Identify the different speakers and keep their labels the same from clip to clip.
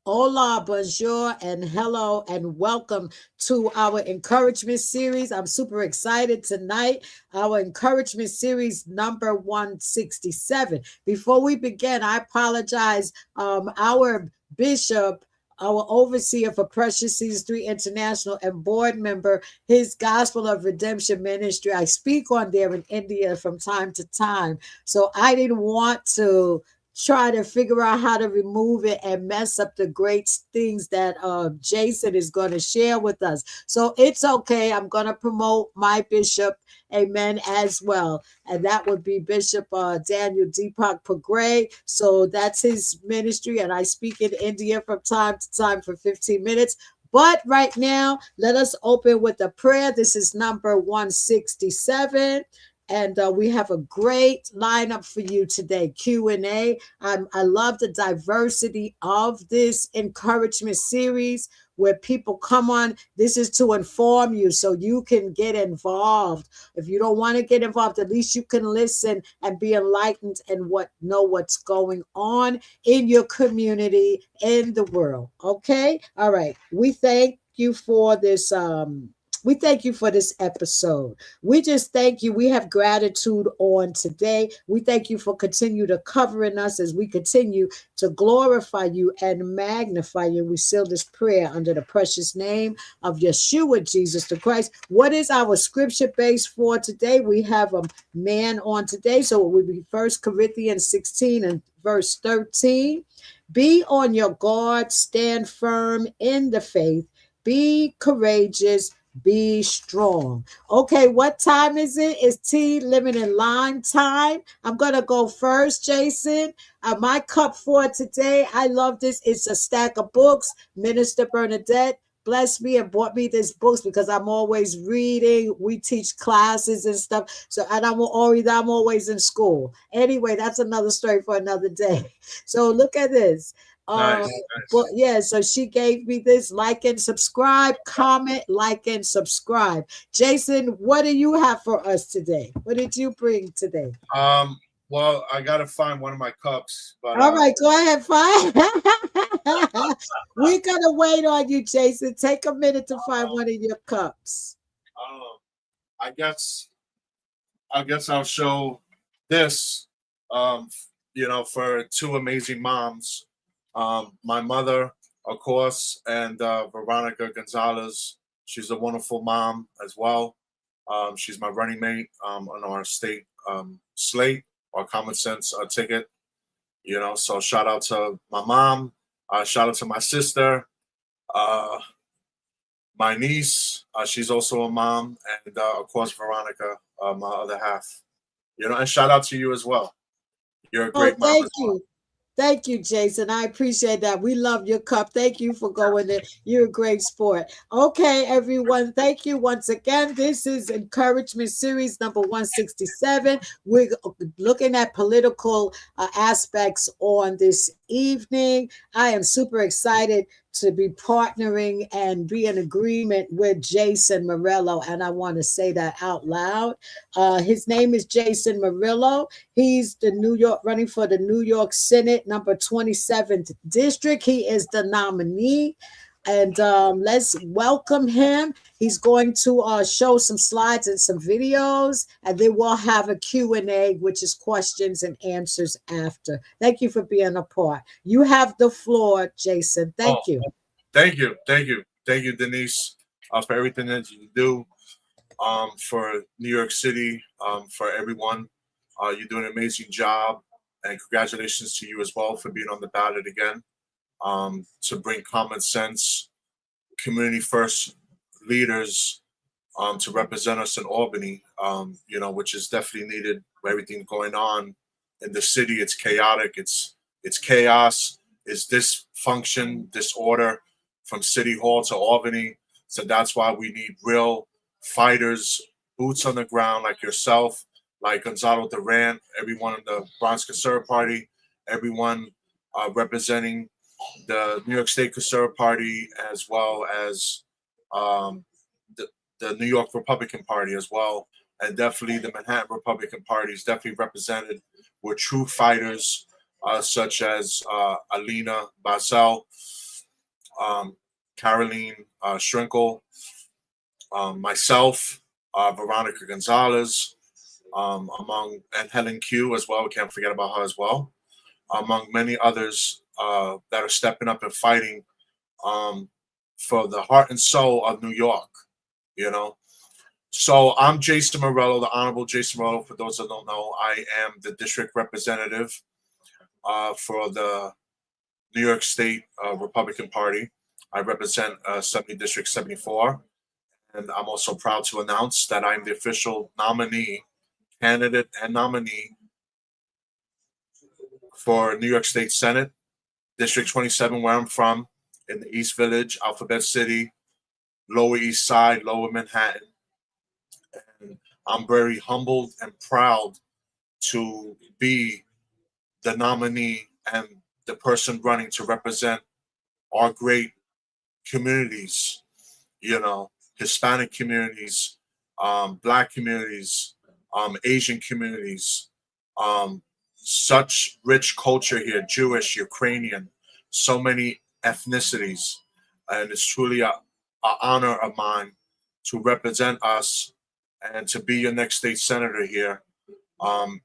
Speaker 1: Hola, bonjour, and hello, and welcome to our encouragement series. I'm super excited tonight. Our encouragement series number 167. Before we begin, I apologize. Our bishop, our overseer for Precious Seas 3 International and board member, his Gospel of Redemption Ministry. I speak on there in India from time to time. So I didn't want to try to figure out how to remove it and mess up the great things that Jason is going to share with us. So it's okay. I'm going to promote my bishop, amen, as well. And that would be Bishop Daniel Deepak Pagray. So that's his ministry. And I speak in India from time to time for 15 minutes. But right now, let us open with a prayer. This is number 167. And we have a great lineup for you today. Q&A. I love the diversity of this encouragement series where people come on. This is to inform you so you can get involved. If you don't want to get involved, at least you can listen and be enlightened and know what's going on in your community, in the world. Okay? All right. We thank you for this episode. We just thank you. We have gratitude on today. We thank you for continue to covering us as we continue to glorify you and magnify you. We seal this prayer under the precious name of Yeshua, Jesus the Christ. What is our scripture base for today? We have a man on today. So it will be 1 Corinthians 16 and verse 13. Be on your guard, stand firm in the faith, be courageous, be strong. Okay, what time is it? It's tea, lemon, and lime time. I'm going to go first, Jason. My cup for today, I love this. It's a stack of books. Minister Bernadette blessed me and bought me these books because I'm always reading. We teach classes and stuff. So, and I'm always in school. Anyway, that's another story for another day. So look at this.
Speaker 2: Nice,
Speaker 1: But
Speaker 2: nice.
Speaker 1: yeah, so she gave me this. Like and subscribe, comment, like and subscribe. Jason, what do you have for us today? What did you bring today?
Speaker 2: Um, well, I gotta find one of my cups, but
Speaker 1: All right, go ahead, fine. We're gonna wait on you, Jason. Take a minute to find one of your cups.
Speaker 2: um, I guess I'll show this. Um, for two amazing moms. My mother, of course, and Veronica Gonzalez. She's a wonderful mom as well. She's my running mate on our state slate, our common sense ticket. So shout out to my mom, shout out to my sister, uh, my niece. She's also a mom, and of course Veronica, my other half. And shout out to you as well. You're a
Speaker 1: Oh,
Speaker 2: great mom
Speaker 1: thank
Speaker 2: as well.
Speaker 1: you. Thank you, Jason. I appreciate that. We love your cup. Thank you for going there. You're a great sport. Okay, everyone. Thank you once again. This is Encouragement Series number 167. We're looking at political aspects on this evening. I am super excited to be partnering and be in agreement with Jason Murillo. And I want to say that out loud. His name is Jason Murillo. He's the New York running for the New York Senate, number 27th district. He is the nominee. And let's welcome him. He's going to show some slides and some videos, and then we'll have a Q&A, which is questions and answers after. Thank you for being a part. You have the floor, Jason.
Speaker 2: Oh,
Speaker 1: Thank you.
Speaker 2: thank you, Denise, for everything that you do for New York City, for everyone. You do an amazing job, and congratulations to you as well for being on the ballot again. To bring common sense, community first leaders to represent us in Albany, which is definitely needed with everything going on in the city. It's chaotic. It's chaos. It's dysfunction, disorder from City Hall to Albany. So that's why we need real fighters, boots on the ground like yourself, like Gonzalo Durant, everyone in the Bronx Conservative Party, everyone representing the New York State Conservative Party, as well as um, the, the New York Republican Party as well, and definitely the Manhattan Republican Party is definitely represented with true fighters such as Alina Basel. um, Caroline Schrinkel, myself, Veronica Gonzalez, and Helen Q as well. We can't forget about her as well, among many others that are stepping up and fighting um, for the heart and soul of New York. You know, so I'm Jason Murillo, the Honorable Jason Murillo. For those that don't know, I am the district representative for the New York State Republican Party. I represent 70 District 74, and I'm also proud to announce that I'm the official nominee, candidate, and nominee for New York State Senate, District 27, where I'm from, in the East Village, Alphabet City, Lower East Side, Lower Manhattan. And I'm very humbled and proud to be the nominee and the person running to represent our great communities, Hispanic communities, Black communities, Asian communities, um, such rich culture here, Jewish, Ukrainian, so many ethnicities. And it's truly a honor of mine to represent us and to be your next state senator here um,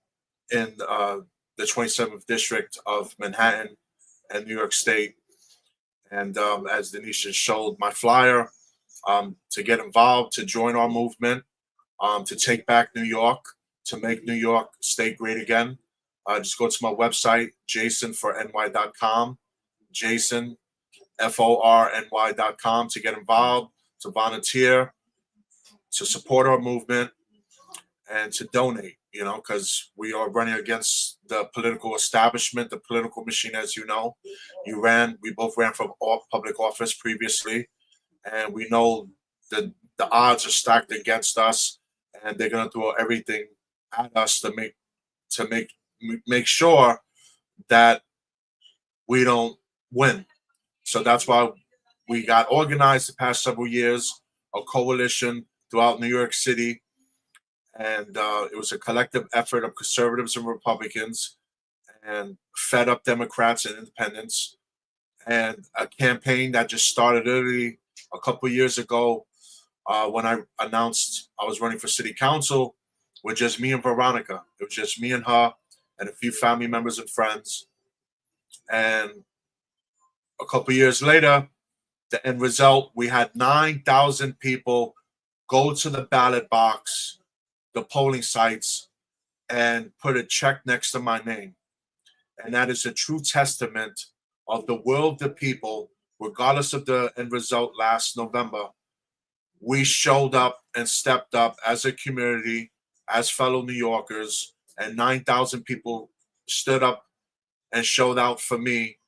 Speaker 2: in the 27th District of Manhattan and New York State. And as Denise just showed my flyer, to get involved, to join our movement, to take back New York, to make New York state great again. Just go to my website, jasonforny.com, Jason, FORNY.com, to get involved, to volunteer, to support our movement, and to donate, because we are running against the political establishment, the political machine, as you know. We both ran for public office previously, and we know the odds are stacked against us, and they're going to throw everything at us to make sure that we don't win. So that's why we got organized the past several years, a coalition throughout New York City, and it was a collective effort of conservatives and Republicans and fed up Democrats and independents, and a campaign that just started early a couple years ago when I announced I was running for city council with just me and Veronica. It was just me and her and a few family members and friends. And a couple years later, the end result, we had 9,000 people go to the ballot box, the polling sites, and put a check next to my name. And that is a true testament of the will of the people, regardless of the end result last November. We showed up and stepped up as a community, as fellow New Yorkers, and 9,000 people stood up and showed out for me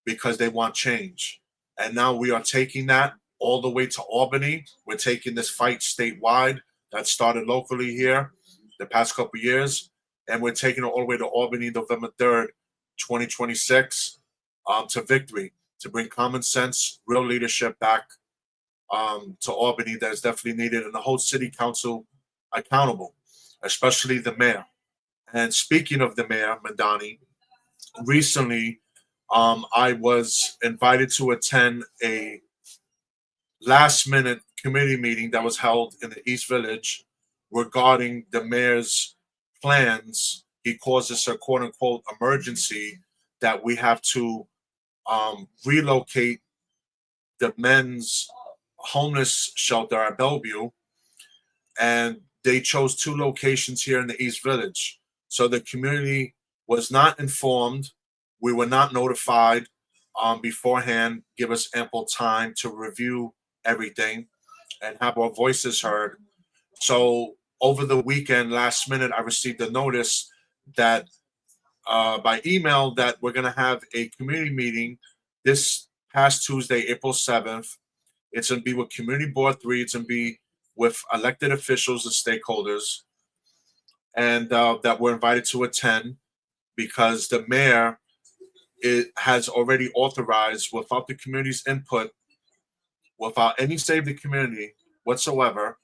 Speaker 2: because they want change. And now we are taking that all the way to Albany. We're taking this fight statewide that started locally here the past couple of years, and we're taking it all the way to Albany November 3rd, 2026, to victory, to bring common sense, real leadership back to Albany that is definitely needed, and the whole city council accountable, especially the mayor. And speaking of the mayor, Madani, recently I was invited to attend a last minute committee meeting that was held in the East Village regarding the mayor's plans. He calls this a quote unquote emergency that we have to relocate the men's homeless shelter at Bellevue, and they chose two locations here in the East Village. So the community was not informed. We were not notified beforehand, give us ample time to review everything and have our voices heard. So over the weekend, last minute, I received a notice that by email that we're going to have a community meeting this past Tuesday, April 7th. It's going to be with Community Board 3. It's going to be with elected officials and stakeholders, and that we're invited to attend because the mayor has already authorized, without the community's input, without any say of the community whatsoever,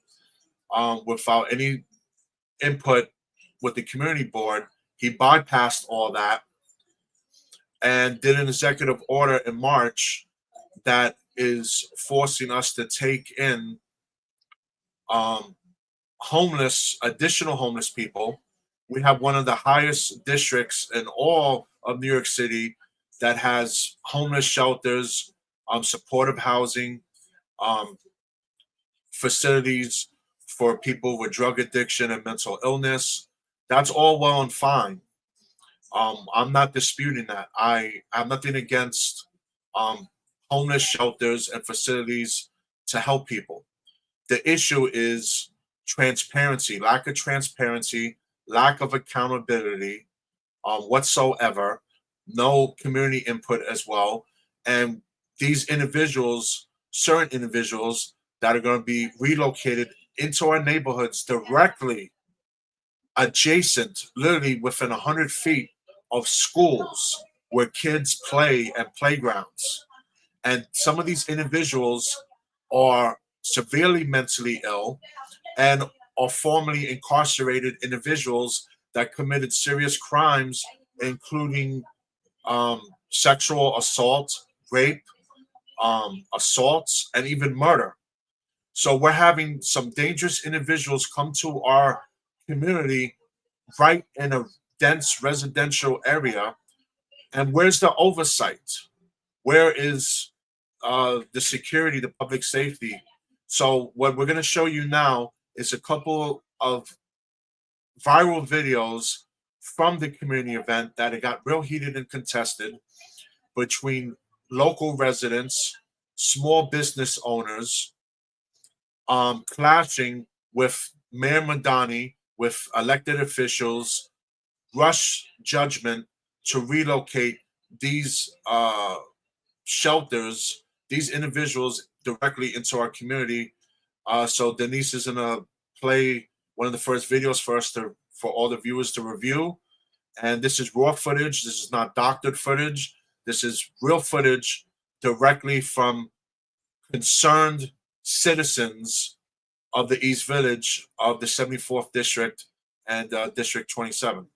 Speaker 2: without any input with the community board, he bypassed all that and did an executive order in March that is forcing us to take in additional homeless people. We have one of the highest districts in all of New York City that has homeless shelters, supportive housing, um, facilities for people with drug addiction and mental illness. That's all well and fine. I'm not disputing that. I have nothing against um, homeless shelters and facilities to help people. The issue is transparency, lack of accountability whatsoever, no community input as well. And these individuals, certain individuals that are going to be relocated into our neighborhoods directly adjacent, literally within 100 feet of schools where kids play and playgrounds. And some of these individuals are severely mentally ill and are formerly incarcerated individuals that committed serious crimes, including sexual assault, rape, assaults, and even murder. So we're having some dangerous individuals come to our community right in a dense residential area. And where's the oversight? Where is the security, the public safety? So what we're going to show you now is a couple of viral videos from the community event that it got real heated and contested between local residents, small business owners, clashing with Mayor Madani, with elected officials, rush judgment to relocate these shelters, these individuals directly into our community. So Denise is gonna play one of the first videos for us for all the viewers to review. And this is raw footage. This is not doctored footage. This is real footage directly from concerned citizens of the East Village of the 74th District and District 27.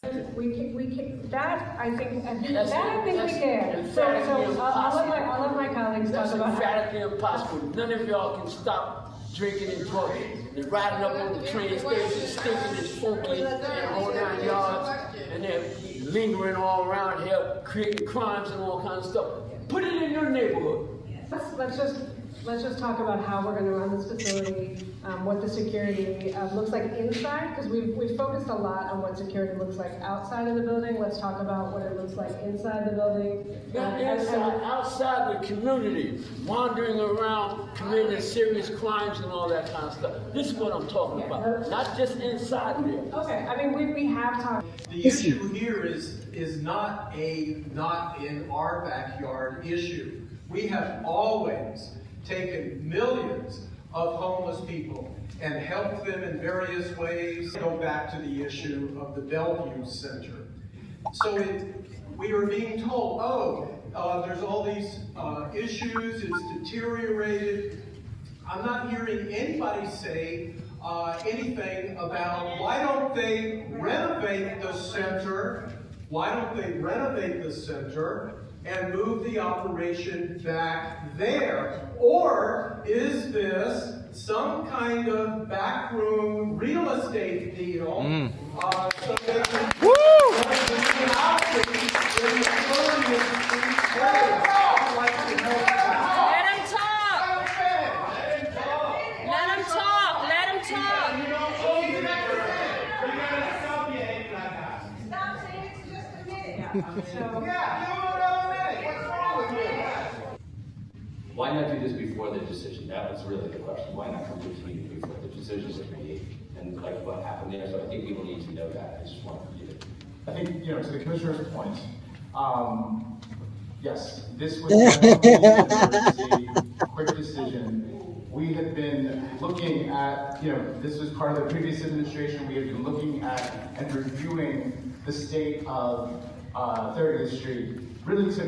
Speaker 3: That I think we can. So I'll let my colleagues talk about
Speaker 4: That's emphatically impossible. None of y'all can stop drinking and drugging. They're riding up on the train station, stinking and funky and all 9 yards, and they're lingering all around here, creating crimes and all kinds of stuff. Put it in your neighborhood.
Speaker 3: Let's just talk about how we're going to run this facility, what the security looks like inside, because we've focused a lot on what security looks like outside of the building. Let's talk about what it looks like inside the building.
Speaker 4: Not inside, outside the community, wandering around, committing serious crimes and all that kind of stuff. This is what I'm talking about, not just inside there.
Speaker 3: Okay, I mean, we have talked.
Speaker 5: The issue here is not in our backyard issue. We have always taken millions of homeless people and helped them in various ways. Go back to the issue of the Bellevue Center. So we are being told, there's all these issues, it's deteriorated. I'm not hearing anybody say anything about why don't they renovate the center? Why don't they renovate the center and move the operation back there? Or is this some kind of backroom real estate deal so they can be housing in the Permian Street area? I'd like to know that.
Speaker 6: Let him talk. Let him talk. Let him talk.
Speaker 7: Stop saying it's just a minute.
Speaker 8: Why not do this before the decision? That was really the question. Why not come to the meeting before the decisions are made and like what happened there? So I think people need to know that. I just want you to.
Speaker 9: I think, to the commissioner's point, yes, this was a quick decision. We had been looking at, this was part of the previous administration. We had been looking at and reviewing the state of 30th Street, really to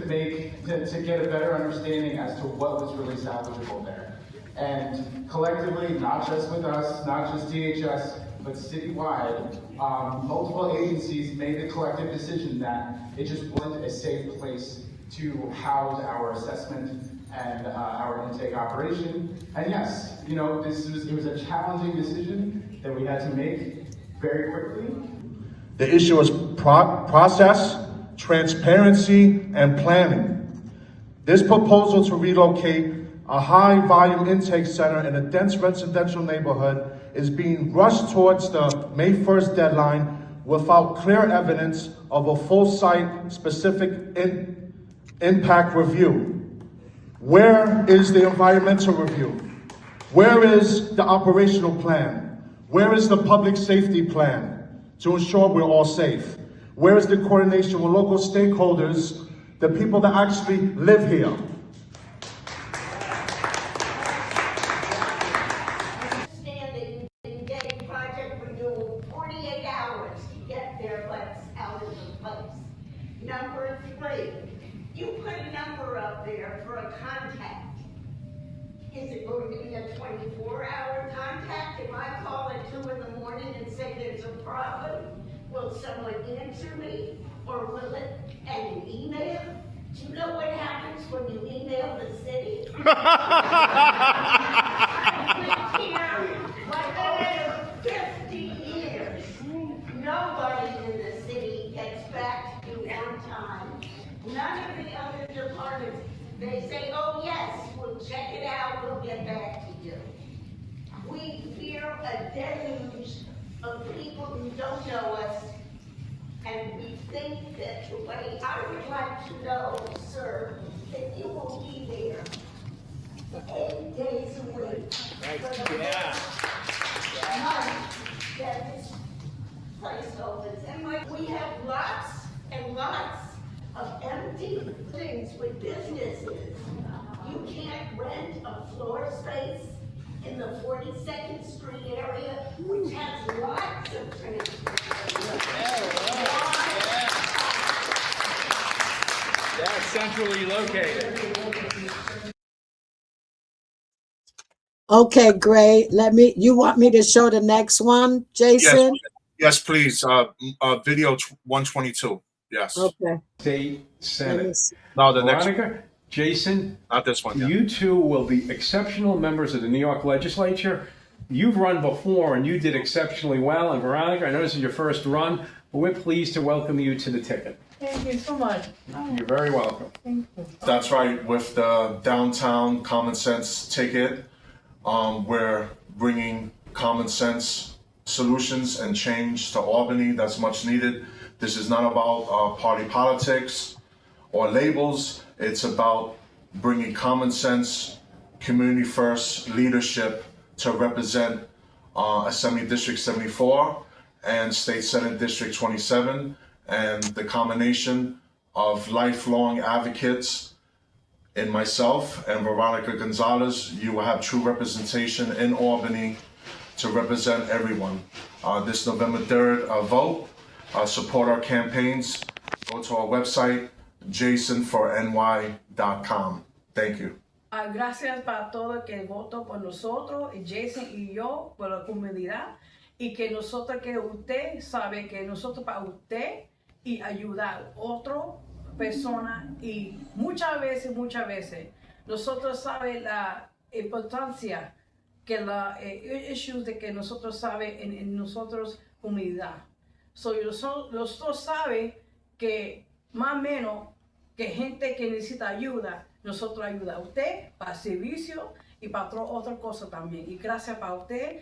Speaker 9: get a better understanding as to what was really salvageable there. And collectively, not just with us, not just DHS, but citywide, multiple agencies made the collective decision that it just wasn't a safe place to house our assessment and our intake operation. And yes, you know, it was a challenging decision that we had to make very quickly.
Speaker 10: The issue is process, transparency, and planning. This proposal to relocate a high-volume intake center in a dense residential neighborhood is being rushed towards the May 1st deadline without clear evidence of a full site-specific impact review. Where is the environmental review? Where is the operational plan? Where is the public safety plan to ensure we're all safe? Where is the coordination with local stakeholders, the people that actually live here?
Speaker 7: Number 3, you put a number up there for a contact. Is it going to be a 24-hour contact? If I call at 2 in the morning and say there's a problem, will someone answer me? Or will it, and an email? Do you know what happens when you email the city? I've lived here for over 50 years. Nobody in the city gets back to you on time. None of the other departments, they say, oh yes, we'll check it out, we'll get back to you. We fear a deluge of people who don't know us, and we think that the way, I would like to know, sir, that you will be there 8 days a week.
Speaker 4: Yeah.
Speaker 7: That this place opens. And we have lots and lots of empty things with businesses. You can't rent a floor space in the 42nd Street area, which has lots of transportation.
Speaker 11: That's centrally located.
Speaker 1: Okay, great. You want me to show the next one, Jason?
Speaker 2: Yes, please. Video 122. Yes.
Speaker 1: Okay.
Speaker 11: State Senate.
Speaker 2: No, the next one.
Speaker 11: Veronica, Jason,
Speaker 2: Not this one. Yeah.
Speaker 11: you two will be exceptional members of the New York legislature. You've run before and you did exceptionally well. And Veronica, I know this is your first run, but we're pleased to welcome you to the ticket.
Speaker 6: Thank you so much.
Speaker 11: You're very welcome.
Speaker 6: Thank you.
Speaker 2: That's right. With the downtown common sense ticket, we're bringing common sense solutions and change to Albany that's much needed. This is not about party politics or labels. It's about bringing common sense, community first leadership to represent Assembly District 74 and State Senate District 27, and the combination of lifelong advocates in myself and Veronica Gonzalez. You will have true representation in Albany to represent everyone. This November 3rd, vote. Support our campaigns. Go to our website, jasonforny.com. Thank you.
Speaker 6: Gracias para todo el que votó por nosotros, Jason y yo, por la comunidad, y que nosotros, que usted sabe que nosotros para usted y ayudar a otra persona, y muchas veces, nosotros sabe la importancia que la issues de que nosotros sabe en nosotros comunidad. So, nosotros sabe que más o menos que gente que necesita ayuda, nosotros ayuda a usted para servicio y para otra cosa también. Y gracias para usted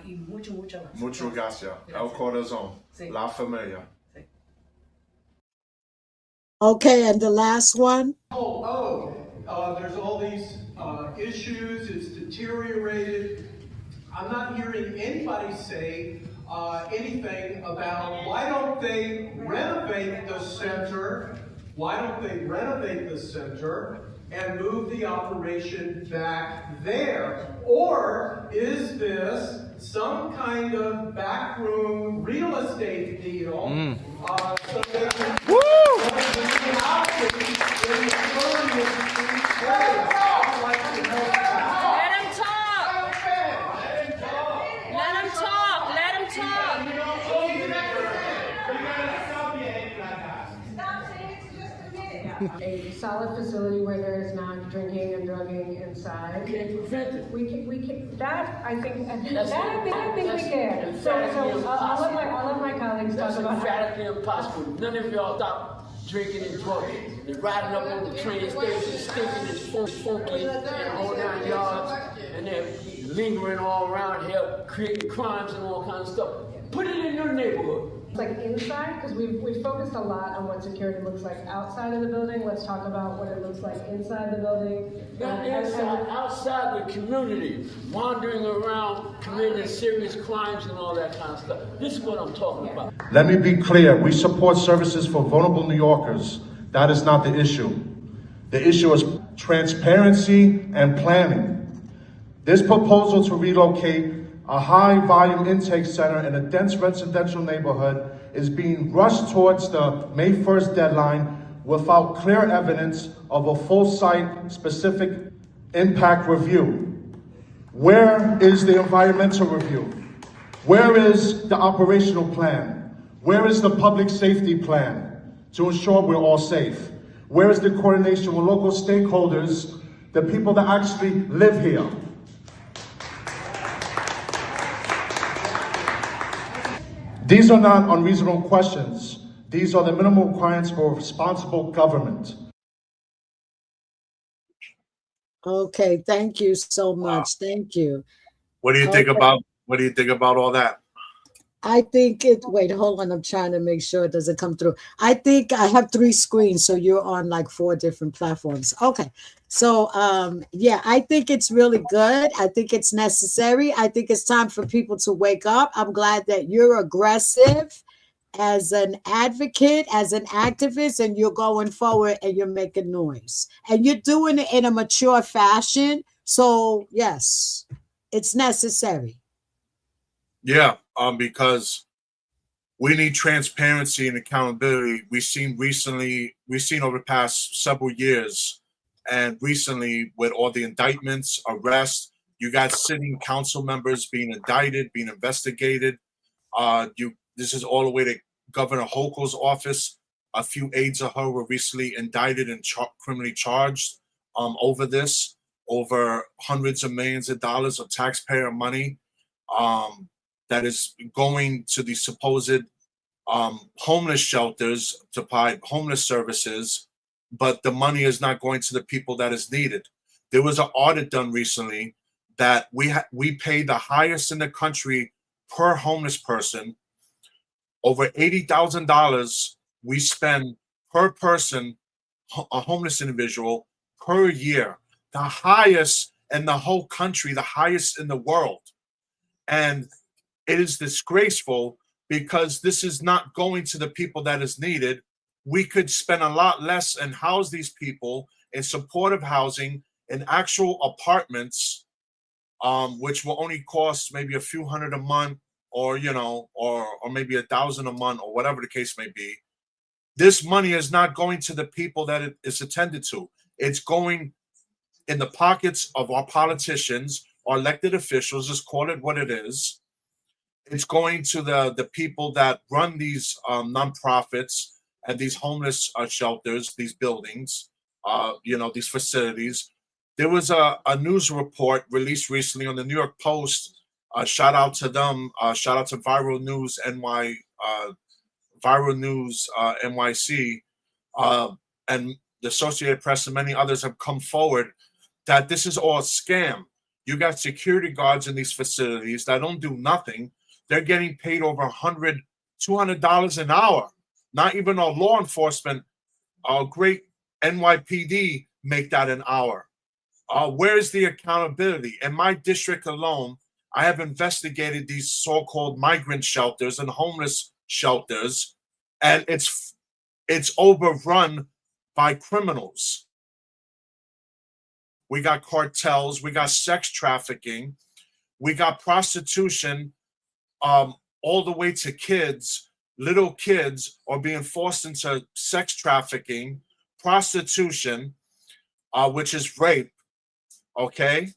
Speaker 6: y muchas gracias.
Speaker 2: Muchas gracias. El corazón.
Speaker 6: Sí.
Speaker 2: La familia.
Speaker 6: Sí.
Speaker 1: Okay, and the last one.
Speaker 5: There's all these issues, it's deteriorated. I'm not hearing anybody say anything about why don't they renovate the center? Why don't they renovate the center and move the operation back there? Or is this some kind of backroom real estate deal so they can
Speaker 6: Let him talk.
Speaker 3: a solid facility where there is not drinking and drugging inside.
Speaker 4: Can't prevent it.
Speaker 3: We can, that I think we can.
Speaker 4: That's
Speaker 3: So
Speaker 4: emphatically
Speaker 3: I'll let my colleagues
Speaker 4: That's
Speaker 3: talk about
Speaker 4: emphatically impossible. None of y'all stop drinking and drugging. They're riding up on the train station, stinking and funky and all 9 yards, and they're lingering all around here, creating crimes and all kinds of stuff. Put it in your neighborhood.
Speaker 3: like inside, because we've focused a lot on what security looks like outside of the building. Let's talk about what it looks like inside the building.
Speaker 4: Not inside, outside the community, wandering around, committing serious crimes and all that kind of stuff. This is what I'm talking about.
Speaker 10: Let me be clear, we support services for vulnerable New Yorkers. That is not the issue. The issue is transparency and planning. This proposal to relocate a high-volume intake center in a dense residential neighborhood is being rushed towards the May 1st deadline without clear evidence of a full site-specific impact review. Where is the environmental review? Where is the operational plan? Where is the public safety plan to ensure we're all safe? Where is the coordination with local stakeholders, the people that actually live here? These are not unreasonable questions. These are the minimum requirements for responsible government.
Speaker 1: Okay, thank you so much. Thank you.
Speaker 2: What do you think about all that?
Speaker 1: I think wait, hold on. I'm trying to make sure it doesn't come through. I think I have 3 screens, so you're on like 4 different platforms. Okay. So, yeah, I think it's really good. I think it's necessary. I think it's time for people to wake up. I'm glad that you're aggressive as an advocate, as an activist, and you're going forward and you're making noise. And you're doing it in a mature fashion. So, yes, it's necessary.
Speaker 2: Yeah, because we need transparency and accountability. We've seen over the past several years, and recently with all the indictments, arrests, you got sitting council members being indicted, being investigated. This is all the way to Governor Hochul's office. A few aides of her were recently indicted and criminally charged over this, over hundreds of millions of dollars of taxpayer money that is going to the supposed homeless shelters to provide homeless services, but the money is not going to the people that is needed. There was an audit done recently that we pay the highest in the country per homeless person. Over $80,000 we spend per person, a homeless individual, per year. The highest in the whole country, the highest in the world. And it is disgraceful because this is not going to the people that is needed. We could spend a lot less and house these people in supportive housing, in actual apartments, which will only cost maybe a few hundred a month, or or maybe $1,000 a month, or whatever the case may be. This money is not going to the people that it is attended to. It's going in the pockets of our politicians, our elected officials. Just call it what it is. It's going to the people that run these nonprofits and these homeless shelters, these buildings, these facilities. There was a news report released recently on the New York Post. Shout out to them. Shout out to Viral News NYC, and the Associated Press and many others have come forward that this is all a scam. You got security guards in these facilities that don't do nothing. They're getting paid over $100, $200 an hour. Not even our law enforcement, our great NYPD make that an hour. Where is the accountability? In my district alone, I have investigated these so-called migrant shelters and homeless shelters, and it's overrun by criminals. We got cartels, we got sex trafficking, we got prostitution, all the way to kids. Little kids are being forced into sex trafficking, prostitution, which is rape, okay?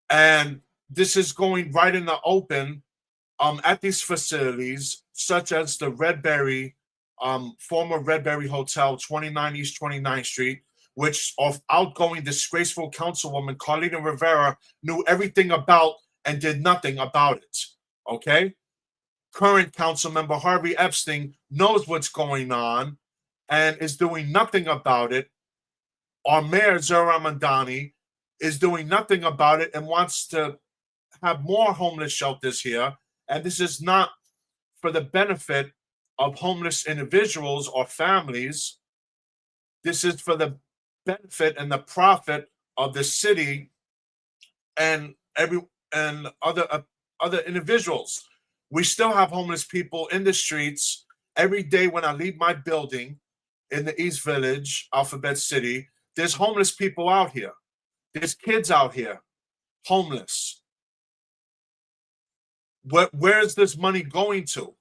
Speaker 2: And this is going right in the open at these facilities, such as the Redberry former Redberry Hotel, 29 East 29th Street, which of outgoing disgraceful councilwoman Carlina Rivera knew everything about and did nothing about it. Okay? Current council member Harvey Epstein knows what's going on and is doing nothing about it. Our mayor, Zohran Mamdani, is doing nothing about it and wants to have more homeless shelters here. And this is not for the benefit of homeless individuals or families. This is for the benefit and the profit of the city and other individuals. We still have homeless people in the streets every day when I leave my building in the East Village, Alphabet City. There's homeless people out here. There's kids out here, homeless. Where's this money going to?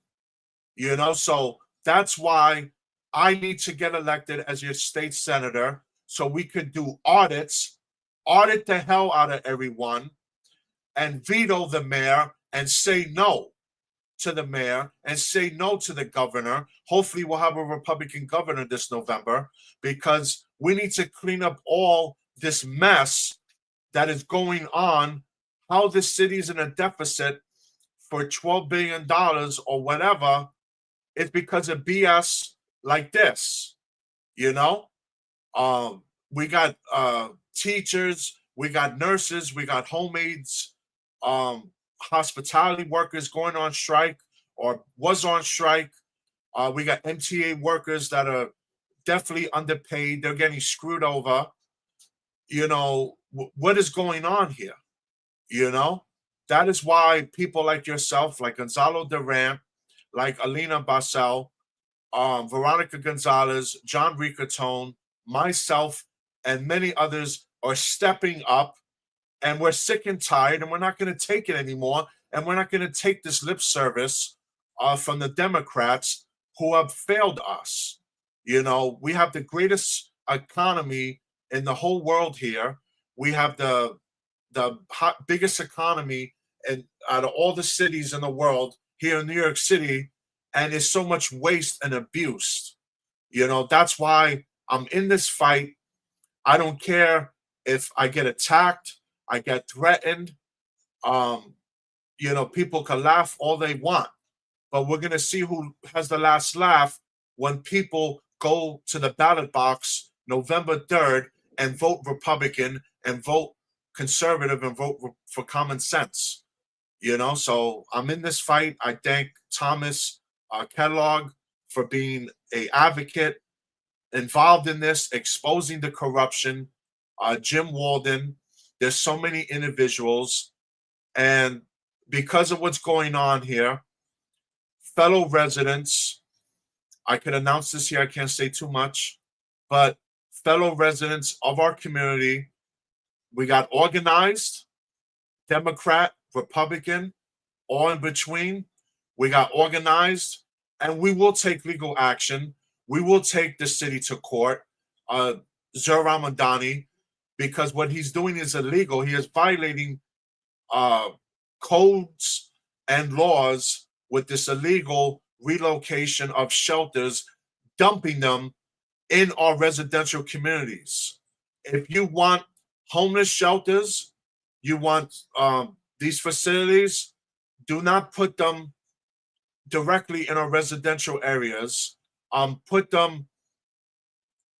Speaker 2: You know, so that's why I need to get elected as your state senator so we could do audits, audit the hell out of everyone, and veto the mayor and say no to the mayor and say no to the governor. Hopefully we'll have a Republican governor this November, because we need to clean up all this mess that is going on, how the city is in a deficit for $12 billion or whatever. It's because of BS like this, you know? We got teachers, we got nurses, we got homeaides, hospitality workers going on strike or was on strike. We got MTA workers that are definitely underpaid. They're getting screwed over. You know, what is going on here? You know, that is why people like yourself, like Gonzalo Duran, like Alina Basel, Veronica Gonzalez, John Ricatone, myself, and many others are stepping up, and we're sick and tired, and we're not going to take it anymore, and we're not going to take this lip service from the Democrats who have failed us. You know, we have the greatest economy in the whole world here. We have the biggest economy out of all the cities in the world here in New York City, and there's so much waste and abuse. You know, that's why I'm in this fight. I don't care if I get attacked, I get threatened. You know, people can laugh all they want, but we're going to see who has the last laugh when people go to the ballot box November 3rd and vote Republican and vote conservative and vote for common sense. You know, so I'm in this fight. I thank Thomas Kellogg for being an advocate involved in this, exposing the corruption. Jim Walden. There's so many individuals. And because of what's going on here, fellow residents, I could announce this here, I can't say too much, but fellow residents of our community, we got organized, Democrat, Republican, all in between. We got organized, and we will take legal action. We will take the city to court, Zohran Mamdani, because what he's doing is illegal. He is violating codes and laws with this illegal relocation of shelters, dumping them in our residential communities. If you want homeless shelters, you want these facilities, do not put them directly in our residential areas. Put them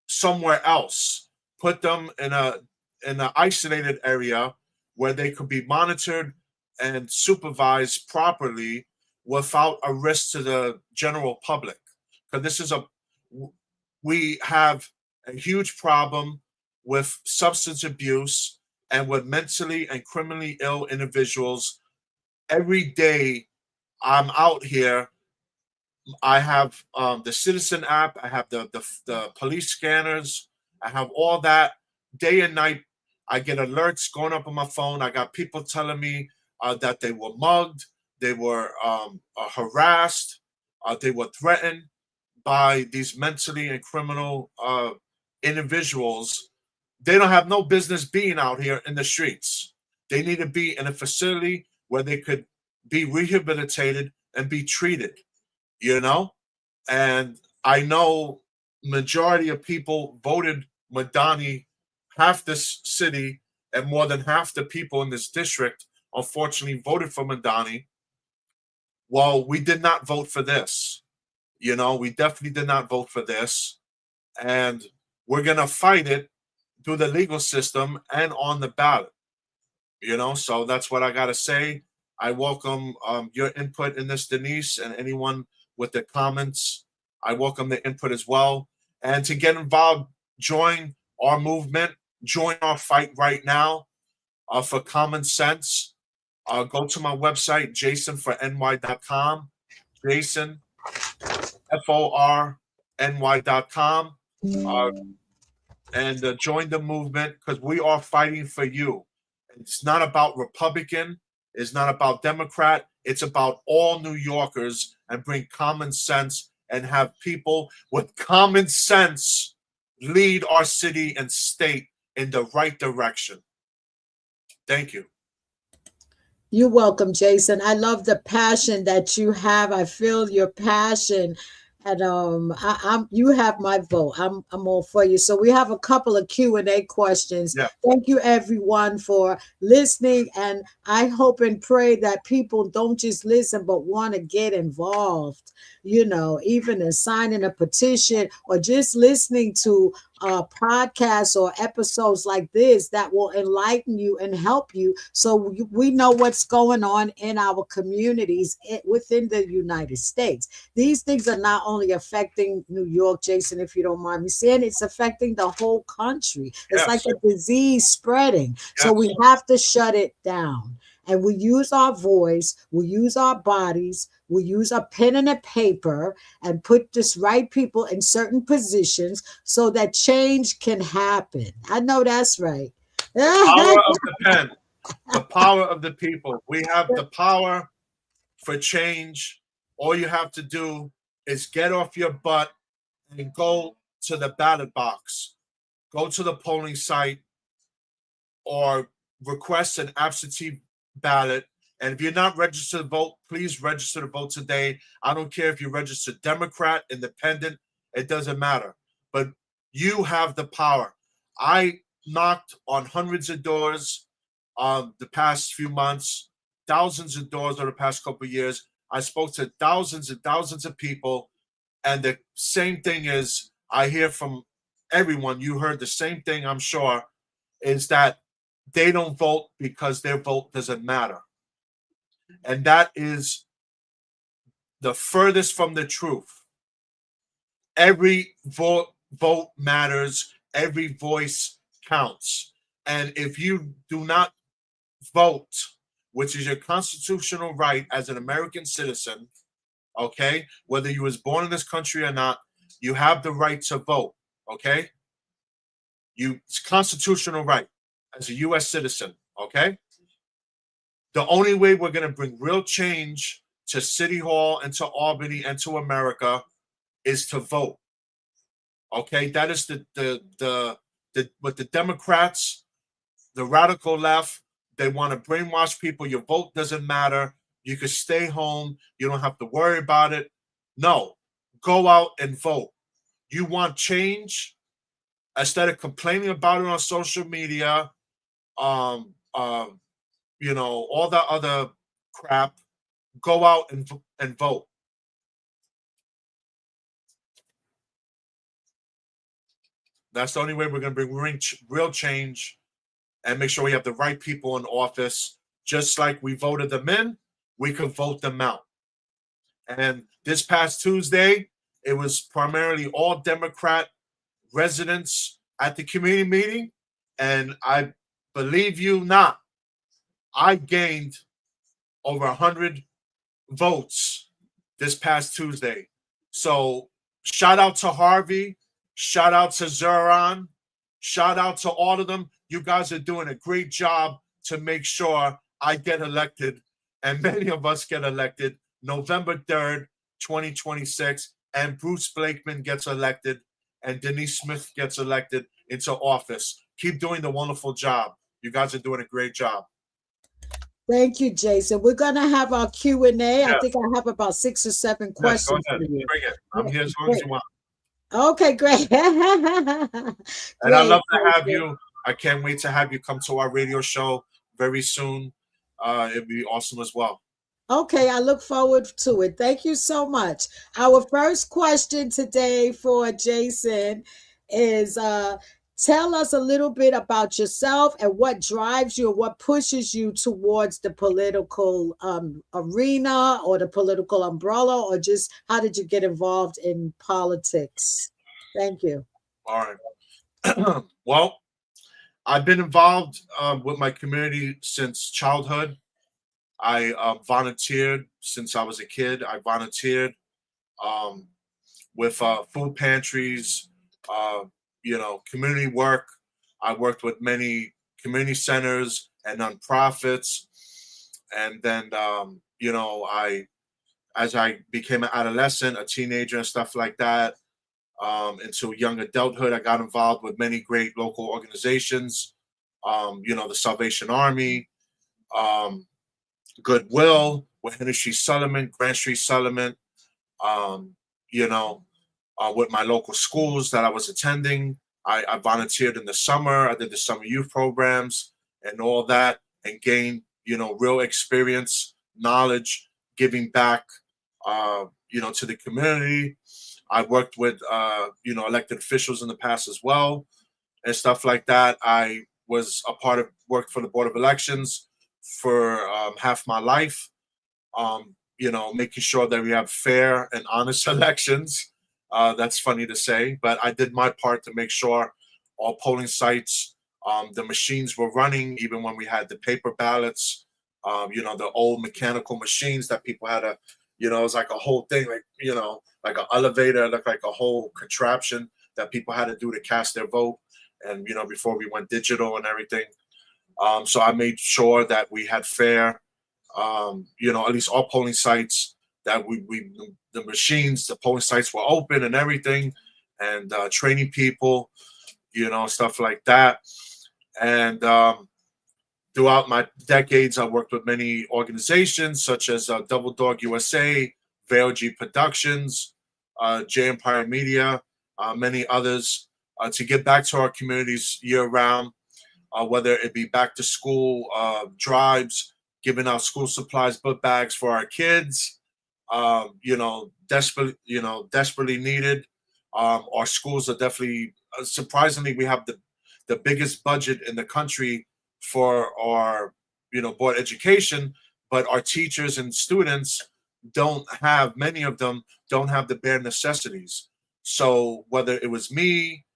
Speaker 2: somewhere else. Put them in an isolated area where they could be monitored and supervised properly without a risk to the general public. Because we have a huge problem with substance abuse and with mentally and criminally ill individuals. Every day I'm out here, I have the Citizen app, I have the police scanners, I have all that. Day and night, I get alerts going up on my phone. I got people telling me that they were mugged, they were harassed, they were threatened by these mentally and criminal individuals. They don't have no business being out here in the streets. They need to be in a facility where they could be rehabilitated and be treated, you know? And I know majority of people voted Madani, half this city and more than half the people in this district, unfortunately, voted for Madani. Well, we did not vote for this. You know, we definitely did not vote for this. And we're going to fight it through the legal system and on the ballot. You know, so that's what I got to say. I welcome your input in this, Denise, and anyone with the comments. I welcome the input as well. And to get involved, join our movement, join our fight right now for common sense. Go to my website, jasonforny.com. Jason, FORNY.com. And join the movement because we are fighting for you. It's not about Republican. It's not about Democrat. It's about all New Yorkers and bring common sense and have people with common sense lead our city and state in the right direction. Thank you.
Speaker 1: You're welcome, Jason. I love the passion that you have. I feel your passion. And you have my vote. I'm all for you. So we have a couple of Q&A questions.
Speaker 2: Yeah.
Speaker 1: Thank you everyone for listening, and I hope and pray that people don't just listen but want to get involved. You know, even in signing a petition or just listening to podcasts or episodes like this that will enlighten you and help you, so we know what's going on in our communities within the United States. These things are not only affecting New York, Jason, if you don't mind me saying, it's affecting the whole country. It's
Speaker 2: Yes.
Speaker 1: like a disease spreading.
Speaker 2: Yes.
Speaker 1: So we have to shut it down. And we use our voice, we use our bodies, we use a pen and a paper and put this right people in certain positions so that change can happen. I know that's right.
Speaker 2: Power of the pen, the power of the people. We have the power for change. All you have to do is get off your butt and go to the ballot box, go to the polling site, or request an absentee ballot. And if you're not registered to vote, please register to vote today. I don't care if you're registered Democrat, Independent, it doesn't matter. But you have the power. I knocked on hundreds of doors the past few months, thousands of doors over the past couple of years. I spoke to thousands and thousands of people. And the same thing is, I hear from everyone, you heard the same thing, I'm sure, is that they don't vote because their vote doesn't matter. And that is the furthest from the truth. Every vote matters. Every voice counts. And if you do not vote, which is your constitutional right as an American citizen, okay, whether you was born in this country or not, you have the right to vote, okay? It's constitutional right as a U.S. citizen, okay? The only way we're going to bring real change to City Hall and to Albany and to America is to vote. Okay, that is what the Democrats, the radical left, they want to brainwash people. Your vote doesn't matter. You can stay home. You don't have to worry about it. No, go out and vote. You want change? Instead of complaining about it on social media, you know, all that other crap, go out and vote. That's the only way we're going to bring real change and make sure we have the right people in office. Just like we voted them in, we could vote them out. And this past Tuesday, it was primarily all Democrat residents at the community meeting. And I believe you not, I gained over 100 votes this past Tuesday. So shout out to Harvey, shout out to Zoran, shout out to all of them. You guys are doing a great job to make sure I get elected, and many of us get elected November 3rd, 2026, and Bruce Blakeman gets elected, and Denise Smith gets elected into office. Keep doing the wonderful job. You guys are doing a great job.
Speaker 1: Thank you, Jason. We're gonna have our Q&A. I
Speaker 2: Yes.
Speaker 1: think I have about 6 or 7
Speaker 2: Yes, go
Speaker 1: questions
Speaker 2: ahead.
Speaker 1: for you.
Speaker 2: Bring it. I'm
Speaker 1: Yeah,
Speaker 2: here as long
Speaker 1: great.
Speaker 2: as you want.
Speaker 1: Okay, great.
Speaker 2: And I'd
Speaker 1: Great,
Speaker 2: love to have
Speaker 1: Jason.
Speaker 2: you. I can't wait to have you come to our radio show very soon. It'd be awesome as well.
Speaker 1: Okay, I look forward to it. Thank you so much. Our first question today for Jason is tell us a little bit about yourself and what drives you, what pushes you towards the political arena or the political umbrella, or just how did you get involved in politics? Thank you.
Speaker 2: All right. Well, I've been involved with my community since childhood. I volunteered since I was a kid. I volunteered um, with food pantries, uh, community work. I worked with many community centers and nonprofits. And then, as I became an adolescent, a teenager, and stuff like that, into young adulthood, I got involved with many great local organizations. The Salvation Army, um, Goodwill, with Henry Street Settlement, Grant Street Settlement, um, you know, with my local schools that I was attending. I volunteered in the summer. I did the summer youth programs and all that, and gained, real experience, knowledge, giving back, to the community. I worked with, elected officials in the past as well, and stuff like that. I was worked for the Board of Elections for half my life, making sure that we have fair and honest elections. That's funny to say, but I did my part to make sure all polling sites, the machines were running, even when we had the paper ballots, the old mechanical machines that people had to, it was like a whole thing, like an elevator, looked like a whole contraption that people had to do to cast their vote. And, before we went digital and everything. So I made sure that we had fair, at least all polling sites, that the machines, the polling sites were open and everything, and training people, stuff like that. And throughout my decades, I worked with many organizations such as Double Dog USA, VLG Productions, J Empire Media, many others, to give back to our communities year round, whether it be back to school drives, giving out school supplies, book bags for our kids, desperately needed. Our schools are definitely, surprisingly, we have the biggest budget in the country for our, board education, but our teachers and students many of them don't have the bare necessities. So whether it was me,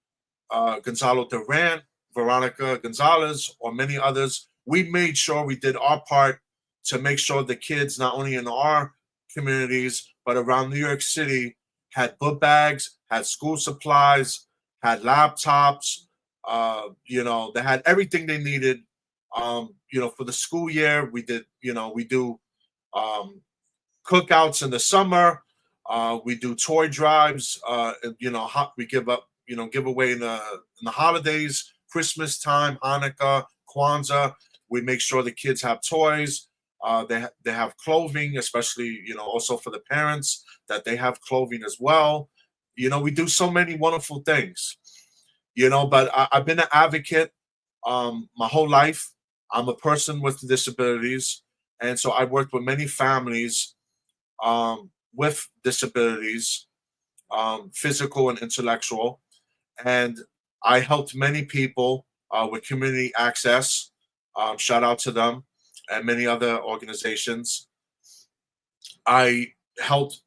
Speaker 2: Gonzalo Durant, Veronica Gonzalez, or many others, we made sure we did our part to make sure the kids, not only in our communities, but around New York City, had book bags, had school supplies, had laptops, they had everything they needed. For the school year, we do cookouts in the summer. We do toy drives. We give away in the holidays, Christmas time, Hanukkah, Kwanzaa. We make sure the kids have toys. They have clothing, especially also for the parents, that they have clothing as well. We do so many wonderful things. But I've been an advocate my whole life. I'm a person with disabilities, and so I worked with many families with disabilities, physical and intellectual, and I helped many people with community access. Shout out to them and many other organizations. I helped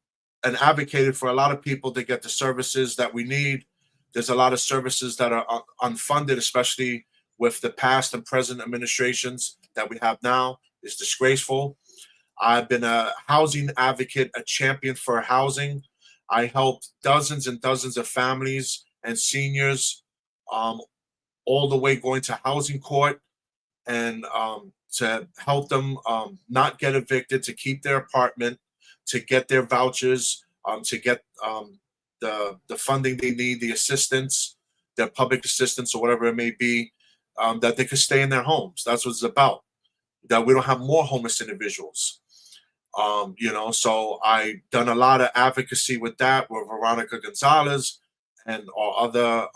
Speaker 2: and advocated for a lot of people to get the services that we need. There's a lot of services that are unfunded, especially with the past and present administrations that we have now. It's disgraceful. I've been a housing advocate, a champion for housing. I helped dozens and dozens of families and seniors, all the way going to housing court, and to help them not get evicted, to keep their apartment, to get their vouchers, to get the funding they need, the assistance, their public assistance or whatever it may be, that they could stay in their homes. That's what it's about. that we don't have more homeless individuals. So I done a lot of advocacy with that with Veronica Gonzalez and our other,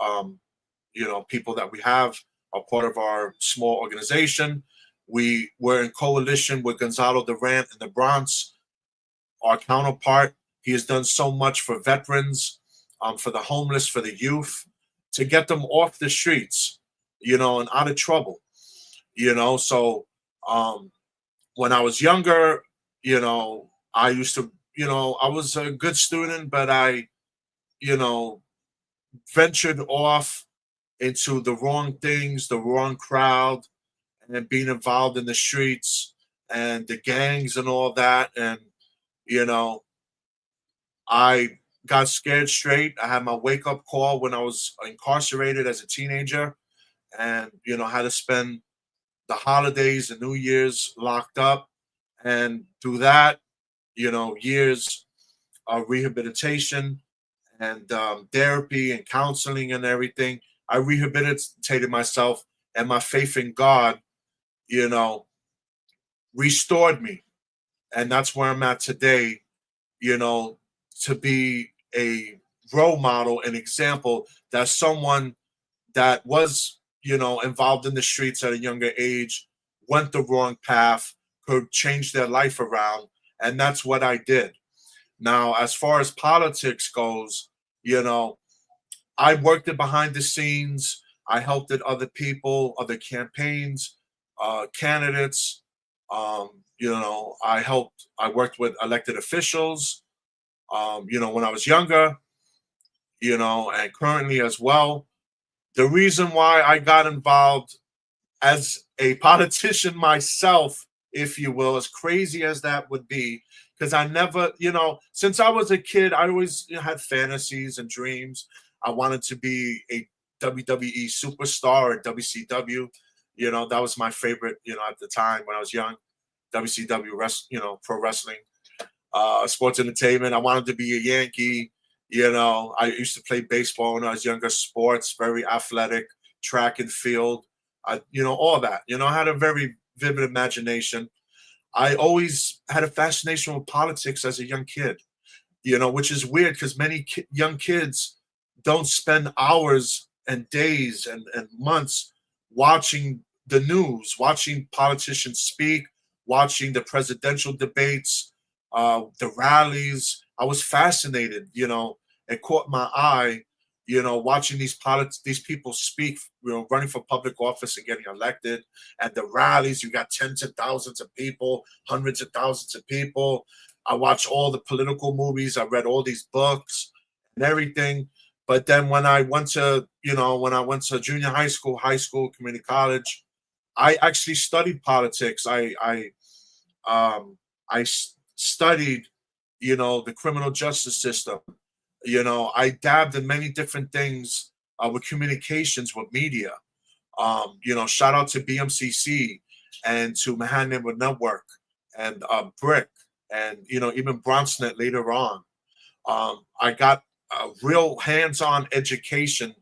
Speaker 2: people that we have are part of our small organization. We were in coalition with Gonzalo Durant in the Bronx, our counterpart. He has done so much for veterans, for the homeless, for the youth, to get them off the streets, and out of trouble. So when I was younger, I used to, I was a good student, but I, ventured off into the wrong things, the wrong crowd, and then being involved in the streets and the gangs and all that. And, I got scared straight. I had my wake up call when I was incarcerated as a teenager and, had to spend the holidays and New Year's locked up. And through that, years of rehabilitation and therapy and counseling and everything, I rehabilitated myself, and my faith in God, restored me. And that's where I'm at today, to be a role model, an example that someone that was, involved in the streets at a younger age, went the wrong path, could change their life around. And that's what I did. Now, as far as politics goes, I worked it behind the scenes. I helped at other people, other campaigns, candidates. I worked with elected officials, when I was younger, and currently as well. The reason why I got involved as a politician myself, if you will, as crazy as that would be, because I never, since I was a kid, I always had fantasies and dreams. I wanted to be a WWE superstar or WCW. That was my favorite, at the time when I was young. WCW, pro wrestling, sports entertainment. I wanted to be a Yankee. I used to play baseball when I was younger, sports, very athletic, track and field. All that. I had a very vivid imagination. I always had a fascination with politics as a young kid, which is weird because many young kids don't spend hours and days and months watching the news, watching politicians speak, watching the presidential debates, the rallies. I was fascinated, it caught my eye, watching these people speak, running for public office and getting elected. And the rallies, you got tens of thousands of people, hundreds of thousands of people. I watched all the political movies. I read all these books and everything. But then when I went to, junior high school, community college, I actually studied politics. I studied, the criminal justice system. I dabbed in many different things with communications, with media. Shout out to BMCC and to Manhattan Neighborhood Network and Brick and, even BronxNet later on. I got a real hands-on education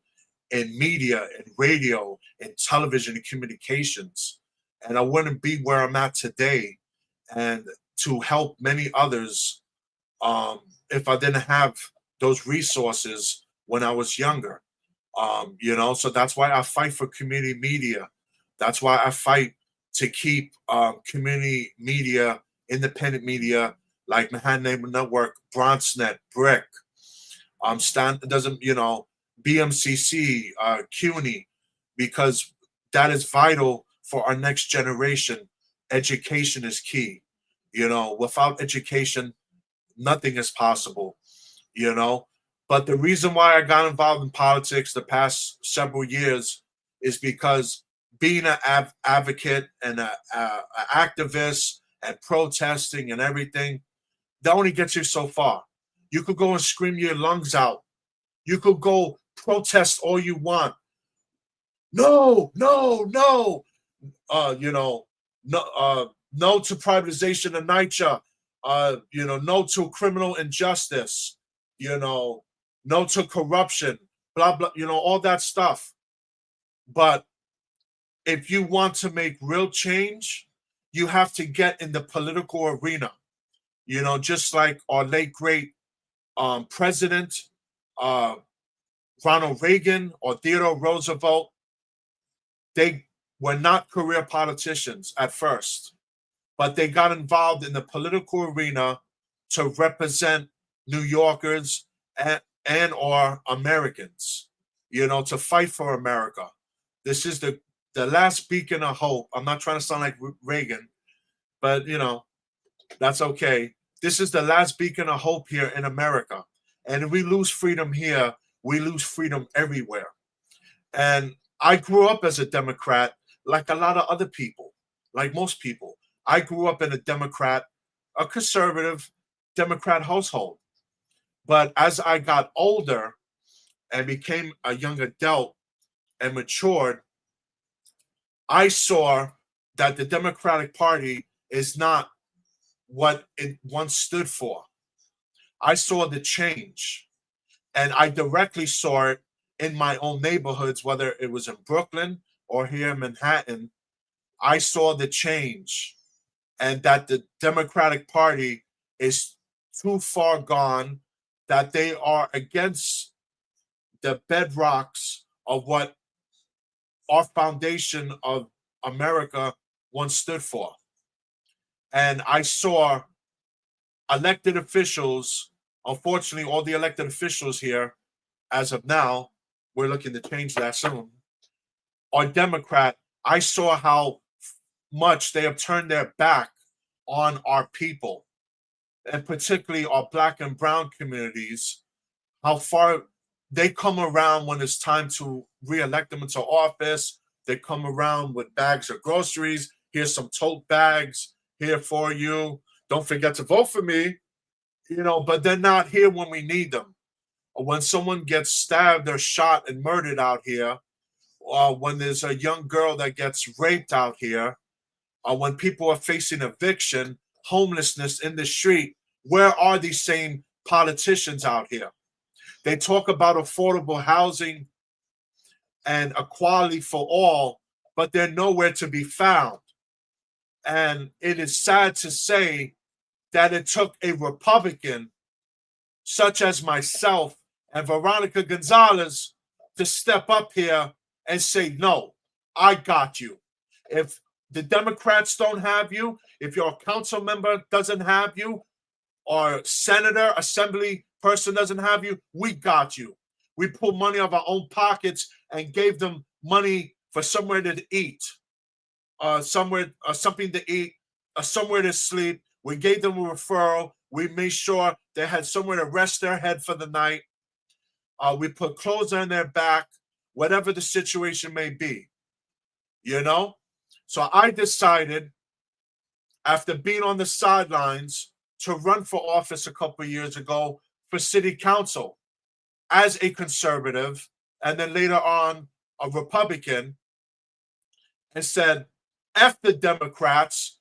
Speaker 2: in media and radio and television and communications. And I wouldn't be where I'm at today and to help many others if I didn't have those resources when I was younger. So that's why I fight for community media. That's why I fight to keep community media, independent media like Manhattan Neighborhood Network, BronxNet, Brick, BMCC, CUNY, because that is vital for our next generation. Education is key. Without education, nothing is possible. But the reason why I got involved in politics the past several years is because being an advocate and an activist and protesting and everything, that only gets you so far. You could go and scream your lungs out. You could go protest all you want. No, no, no. No to privatization of NYCHA. No to criminal injustice. No to corruption. Blah blah. All that stuff. But if you want to make real change, you have to get in the political arena. You know, just like our late great president, Ronald Reagan or Theodore Roosevelt, they were not career politicians at first, but they got involved in the political arena to represent New Yorkers and or Americans, you know, to fight for America. This is the last beacon of hope. I'm not trying to sound like Reagan, but, you know, that's okay. This is the last beacon of hope here in America. And if we lose freedom here, we lose freedom everywhere. And I grew up as a Democrat, like a lot of other people, like most people. I grew up in a conservative Democrat household. But as I got older and became a young adult and matured, I saw that the Democratic Party is not what it once stood for. I saw the change, and I directly saw it in my own neighborhoods, whether it was in Brooklyn or here in Manhattan. I saw the change, and that the Democratic Party is too far gone, that they are against the bedrocks of what our foundation of America once stood for. And I saw elected officials, unfortunately, all the elected officials here, as of now, we're looking to change that soon, are Democrat. I saw how much they have turned their back on our people, and particularly our Black and brown communities, how far they come around when it's time to re-elect them into office. They come around with bags of groceries. Here's some tote bags here for you. Don't forget to vote for me. You know, but they're not here when we need them. When someone gets stabbed or shot and murdered out here, when there's a young girl that gets raped out here, when people are facing eviction, homelessness in the street, where are these same politicians out here? They talk about affordable housing and equality for all, but they're nowhere to be found. And it is sad to say that it took a Republican such as myself and Veronica Gonzalez to step up here and say, no, I got you. If the Democrats don't have you, if your council member doesn't have you, or senator, assembly person doesn't have you, we got you. We pulled money out of our own pockets and gave them money for somewhere to eat, something to eat, somewhere to sleep. We gave them a referral. We made sure they had somewhere to rest their head for the night. We put clothes on their back, whatever the situation may be, you know? So I decided, after being on the sidelines, to run for office a couple of years ago for city council as a conservative, and then later on a Republican, and said, F the Democrats,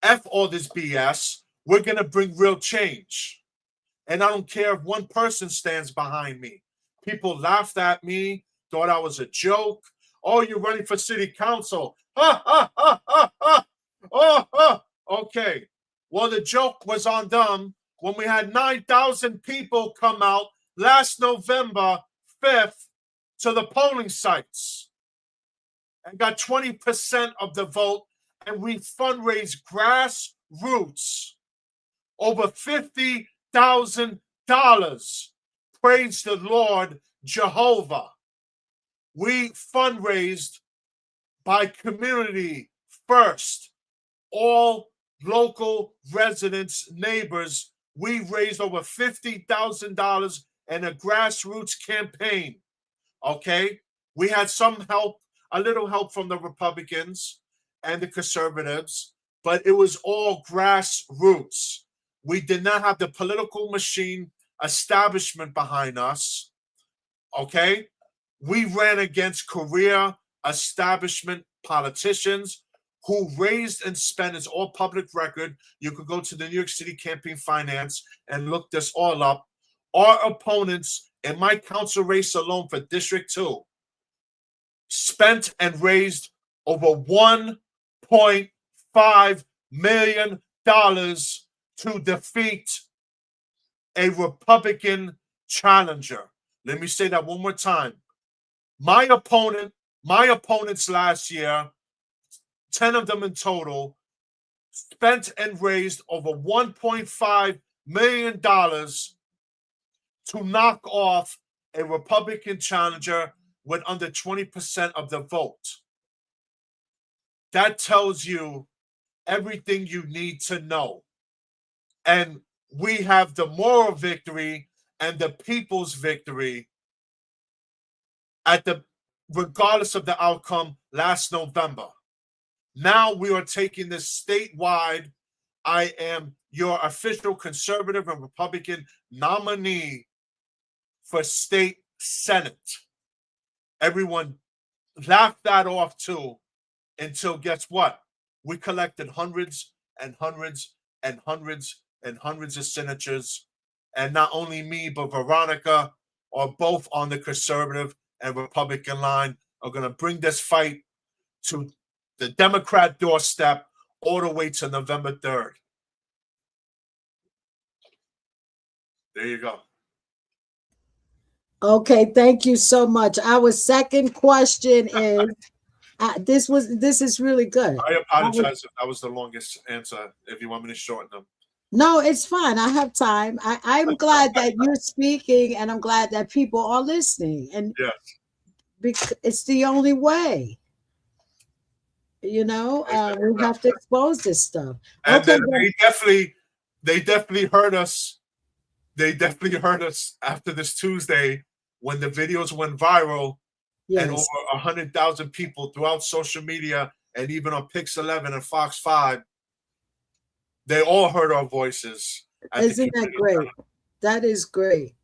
Speaker 2: F all this BS, we're going to bring real change. And I don't care if one person stands behind me. People laughed at me, thought I was a joke. Oh, you're running for city council. Ha, ha, ha, ha, ha. Oh, ha. Okay. Well, the joke was on them when we had 9,000 people come out last November 5th to the polling sites and got 20% of the vote, and we fundraised grassroots over $50,000. Praise the Lord Jehovah. We fundraised by community first. All local residents, neighbors, we raised over $50,000 in a grassroots campaign. Okay? We had some help, a little help from the Republicans and the conservatives, but it was all grassroots. We did not have the political machine establishment behind us. Okay? We ran against career establishment politicians who raised and spent, it's all public record. You could go to the New York City Campaign Finance and look this all up. Our opponents in my council race alone for District 2 spent and raised over $1.5 $1.5 million to defeat a Republican challenger. Let me say that one more time. My opponents last year, 10 of them in total, spent and raised over $1.5 million to knock off a Republican challenger with under 20% of the vote. That tells you everything you need to know. And we have the moral victory and the people's victory regardless of the outcome last November. Now we are taking this statewide. I am your official conservative and Republican nominee for state Senate. Everyone laughed that off too, until guess what? We collected hundreds and hundreds and hundreds and hundreds of signatures. And not only me, but Veronica are both on the conservative and Republican line, are going to bring this fight to the Democrat doorstep all the way to November 3rd. There you go.
Speaker 1: Okay, thank you so much. Our second question is this is really good.
Speaker 2: I apologize if that was the longest answer. If you want me to shorten them.
Speaker 1: No, it's fine. I have time. I'm glad that you're speaking, and I'm glad that people are listening. And
Speaker 2: yes,
Speaker 1: it's the only way. We have to expose this stuff.
Speaker 2: And
Speaker 1: okay,
Speaker 2: they definitely heard us. They definitely heard us after this Tuesday when the videos went viral, and over 100,000 people throughout social media and even on Pix 11 and Fox 5. They all heard our voices.
Speaker 1: Isn't that great? That is great.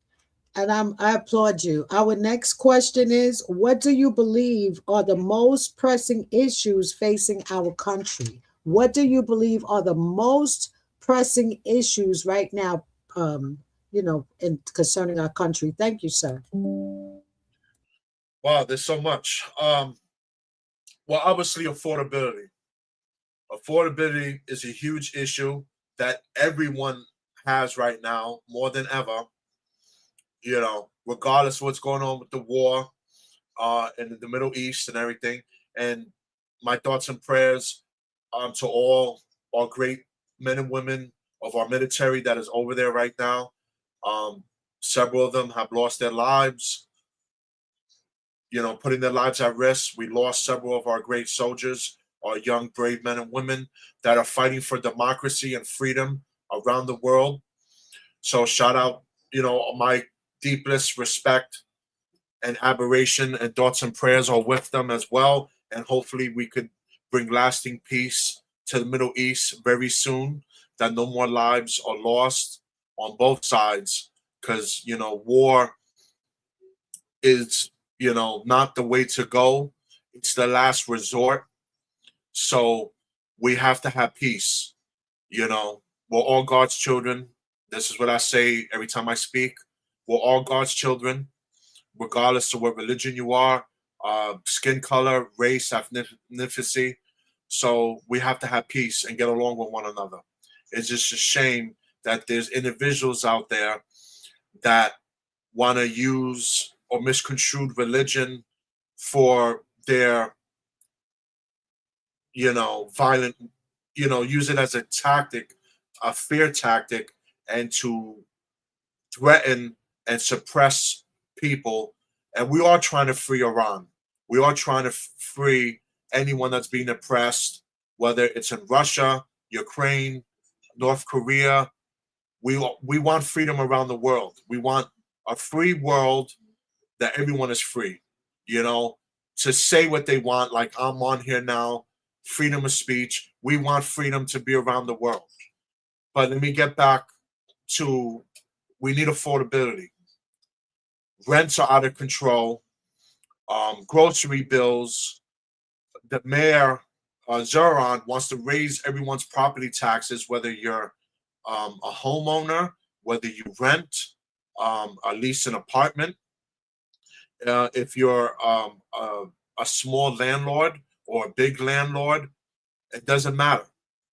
Speaker 1: And I applaud you. Our next question is, what do you believe are the most pressing issues facing our country? What do you believe are the most pressing issues right now, in concerning our country? Thank you, sir.
Speaker 2: Wow, there's so much. Well, obviously affordability. Affordability is a huge issue that everyone has right now, more than ever. Regardless of what's going on with the war in the Middle East and everything. And my thoughts and prayers to all our great men and women of our military that is over there right now. Several of them have lost their lives, putting their lives at risk. We lost several of our great soldiers, our young, brave men and women that are fighting for democracy and freedom around the world. So shout out, my deepest respect and admiration and thoughts and prayers are with them as well. And hopefully we could bring lasting peace to the Middle East very soon, that no more lives are lost on both sides. Because, war is, not the way to go. It's the last resort. So we have to have peace. We're all God's children. This is what I say every time I speak. We're all God's children, regardless of what religion you are, skin color, race, ethnicity. So we have to have peace and get along with one another. It's just a shame that there's individuals out there that want to use or misconstrued religion for their, violent, use it as a tactic, a fear tactic, and to threaten and suppress people. And we are trying to free Iran. We are trying to free anyone that's being oppressed, whether it's in Russia, Ukraine, North Korea. We want freedom around the world. We want a free world that everyone is free, to say what they want, like I'm on here now, freedom of speech. We want freedom to be around the world. But let me get back to, we need affordability. Rents are out of control. Grocery bills. The mayor, Zoran, wants to raise everyone's property taxes, whether you're a homeowner, whether you rent, lease an apartment. If you're a small landlord or a big landlord, it doesn't matter.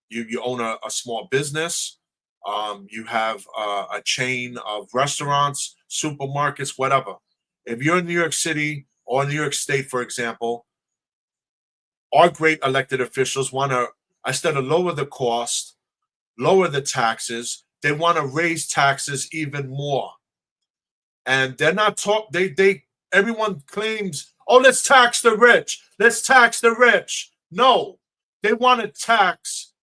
Speaker 2: you own a small business, you have a chain of restaurants, supermarkets, whatever. If you're in New York City or New York State, for example, our great elected officials want to, instead of lower the cost, lower the taxes, they want to raise taxes even more. And they're not everyone claims, oh, let's tax the rich. Let's tax the rich. No, they want to tax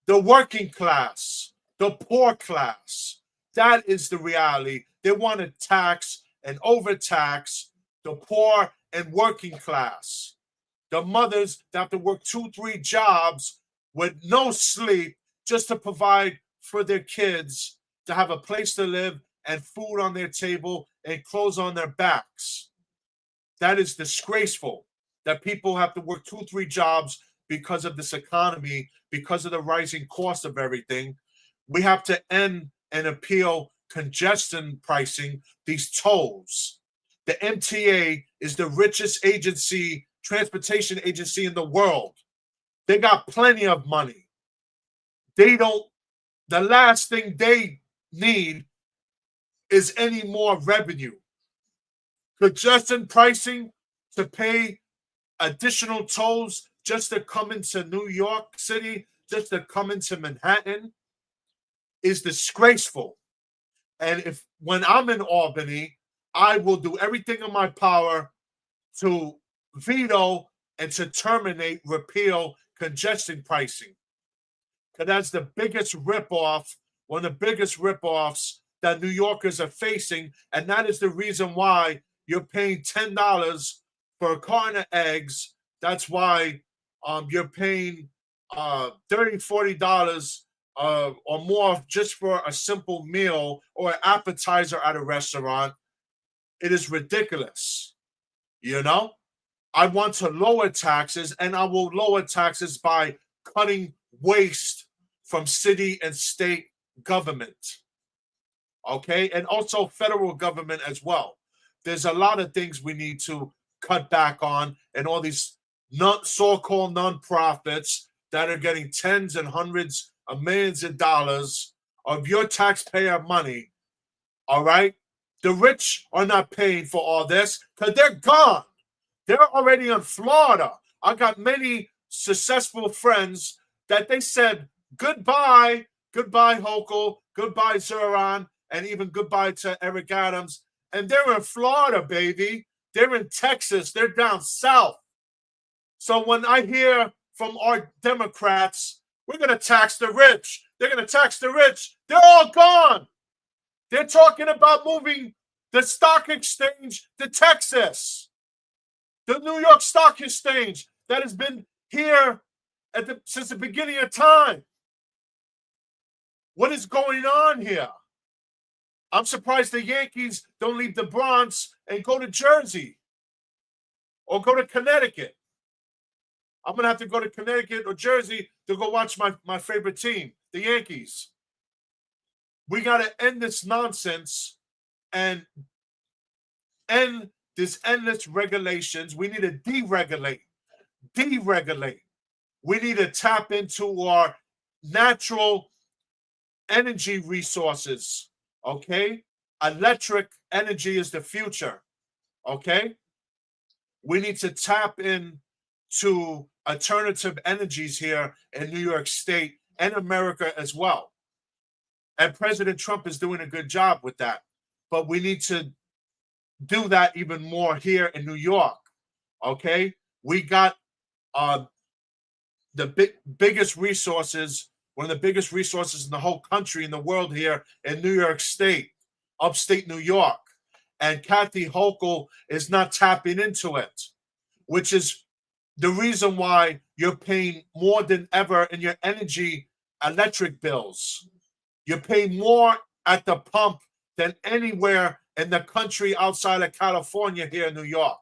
Speaker 2: the working class, the poor class. That is the reality. They want to tax and overtax the poor and working class. The mothers that have to work 2-3 jobs with no sleep just to provide for their kids to have a place to live and food on their table and clothes on their backs. That is disgraceful that people have to work 2-3 jobs because of this economy, because of the rising cost of everything. We have to end and appeal congestion pricing, these tolls. The MTA is the richest transportation agency in the world. They got plenty of money. The last thing they need is any more revenue. Congestion pricing to pay additional tolls just to come into New York City, just to come into Manhattan, is disgraceful. And when I'm in Albany, I will do everything in my power to veto and to terminate, repeal congestion pricing. Because that's the biggest ripoff, one of the biggest ripoffs that New Yorkers are facing. And that is the reason why you're paying $10 for a carton of eggs. That's why you're paying $30, $40 or more just for a simple meal or an appetizer at a restaurant. It is ridiculous. You know, I want to lower taxes, and I will lower taxes by cutting waste from city and state government. Okay, and also federal government as well. There's a lot of things we need to cut back on, and all these so-called nonprofits that are getting tens and hundreds of millions of dollars of your taxpayer money. All right, the rich are not paying for all this because they're gone. They're already in Florida. I got many successful friends that they said goodbye Hochul, goodbye Zoran, and even goodbye to Eric Adams. And they're in Florida, baby. They're in Texas. They're down south. So when I hear from our Democrats, we're going to tax the rich. They're going to tax the rich. They're all gone. They're talking about moving the stock exchange to Texas. The New York Stock Exchange that has been here since the beginning of time. What is going on here? I'm surprised the Yankees don't leave the Bronx and go to Jersey or go to Connecticut. I'm going to have to go to Connecticut or Jersey to go watch my favorite team, the Yankees. We got to end this nonsense and end this endless regulations. We need to deregulate. We need to tap into our natural energy resources, okay? Electric energy is the future, okay? We need to tap into alternative energies here in New York State and America as well. And President Trump is doing a good job with that. But we need to do that even more here in New York, okay? We got the biggest resources, one of the biggest resources in the whole country, in the world here in New York State, upstate New York. And Kathy Hochul is not tapping into it, which is the reason why you're paying more than ever in your electric bills. You're paying more at the pump than anywhere in the country outside of California here in New York.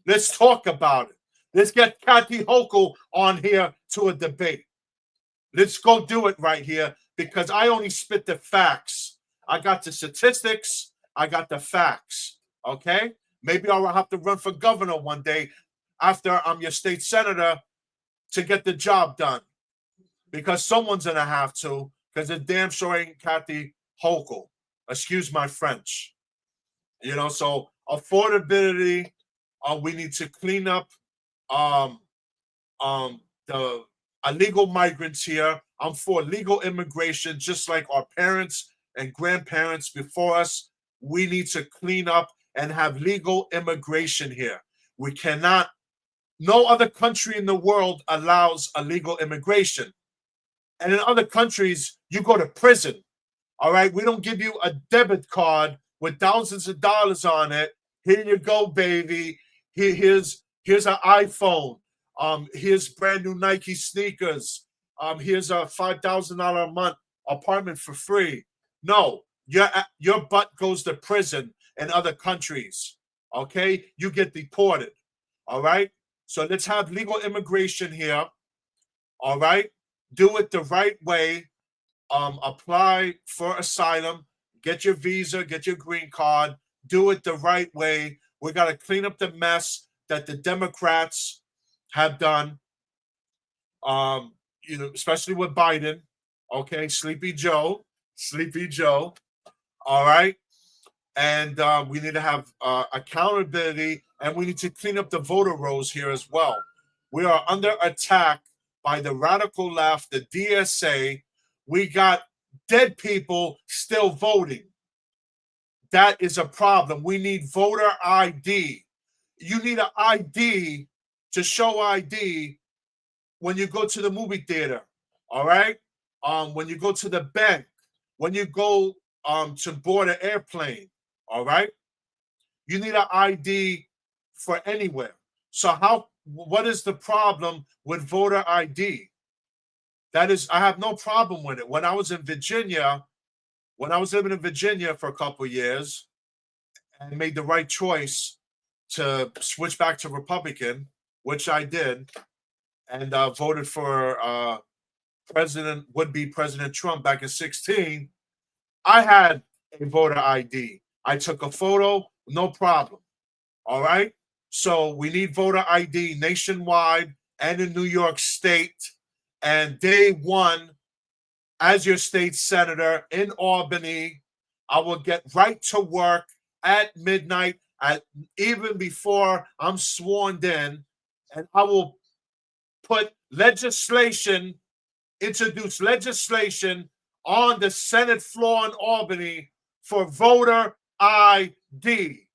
Speaker 2: Let's talk about it. Let's get Kathy Hochul on here to a debate. Let's go do it right here because I only spit the facts. I got the statistics. I got the facts. Okay? Maybe I'll have to run for governor one day after I'm your state senator to get the job done. because someone's gonna have to, because the damn sure ain't Kathy Hochul. Excuse my French. You know, so affordability. We need to clean up the illegal migrants here. I'm for legal immigration, just like our parents and grandparents before us. We need to clean up and have legal immigration here. We cannot, no other country in the world allows illegal immigration. And in other countries, you go to prison. All right. We don't give you a debit card with thousands of dollars on it. Here you go, baby. Here's an iPhone. Here's brand new Nike sneakers. Here's a $5,000 a month apartment for free. No, your butt goes to prison in other countries. Okay, you get deported. All right. So let's have legal immigration here. All right. Do it the right way. Apply for asylum. Get your visa. Get your green card. Do it the right way. We got to clean up the mess that the Democrats have done. You know, especially with Biden. Okay, Sleepy Joe. All right. And we need to have accountability, and we need to clean up the voter rolls here as well. We are under attack by the radical left, the DSA. We got dead people still voting. That is a problem. We need voter ID. You need an ID to show ID when you go to the movie theater. All right. When you go to the bank, when you go to board an airplane. All right. You need an ID for anywhere. So what is the problem with voter ID? That is, I have no problem with it. When I was living in Virginia for a couple of years and made the right choice to switch back to Republican, which I did, and voted for would-be President Trump back in 2016, I had a voter ID. I took a photo, no problem. All right? So we need voter ID nationwide and in New York State. And day one, as your state senator in Albany, I will get right to work at midnight, even before I'm sworn in, and I will introduce legislation on the Senate floor in Albany for voter ID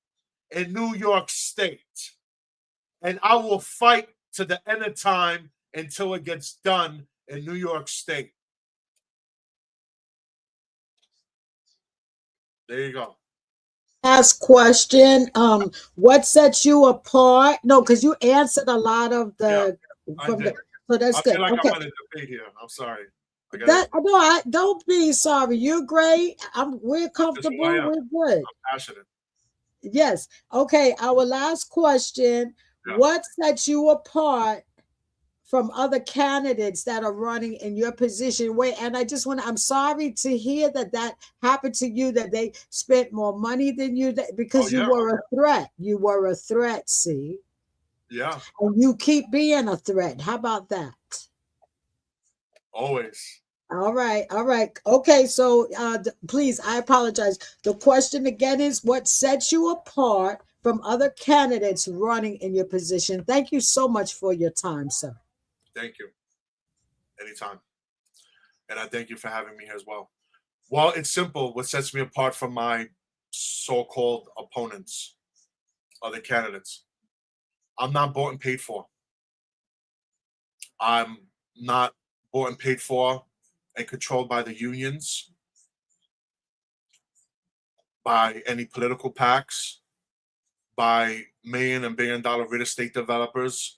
Speaker 2: in New York State. And I will fight to the end of time until it gets done in New York State. There you go.
Speaker 1: Last question. What sets you apart? No, because you answered a lot of the so that's
Speaker 2: I
Speaker 1: good.
Speaker 2: feel like
Speaker 1: Okay.
Speaker 2: I'm in a debate here. I'm sorry.
Speaker 1: Don't be sorry. You're great. We're comfortable. We're good.
Speaker 2: I'm passionate.
Speaker 1: Yes. Okay. Our last question.
Speaker 2: Yeah.
Speaker 1: What sets you apart from other candidates that are running in your position? And I'm sorry to hear that happened to you, that they spent more money than you, because you were a threat. You were a threat, see?
Speaker 2: Yeah.
Speaker 1: And you keep being a threat. How about that?
Speaker 2: Always.
Speaker 1: All right. Okay, so please, I apologize. The question again is, what sets you apart from other candidates running in your position? Thank you so much for your time, sir.
Speaker 2: Thank you. Anytime. And I thank you for having me here as well. Well, it's simple. What sets me apart from my so-called opponents, other candidates? I'm not bought and paid for. I'm not bought and paid for and controlled by the unions, by any political PACs, by million and billion dollar real estate developers.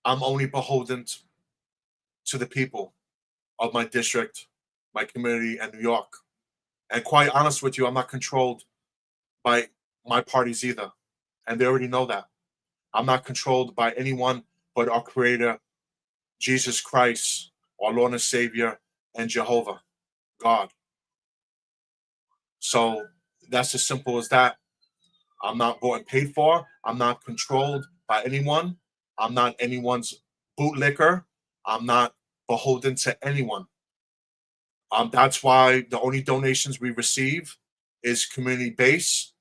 Speaker 2: I'm only beholden to the people of my district, my community, and New York. And quite honest with you, I'm not controlled by my parties either. And they already know that. I'm not controlled by anyone but our Creator, Jesus Christ, our Lord and Savior, and Jehovah, God. So that's as simple as that. I'm not bought and paid for. I'm not controlled by anyone. I'm not anyone's bootlicker. I'm not beholden to anyone. That's why the only donations we receive is community based.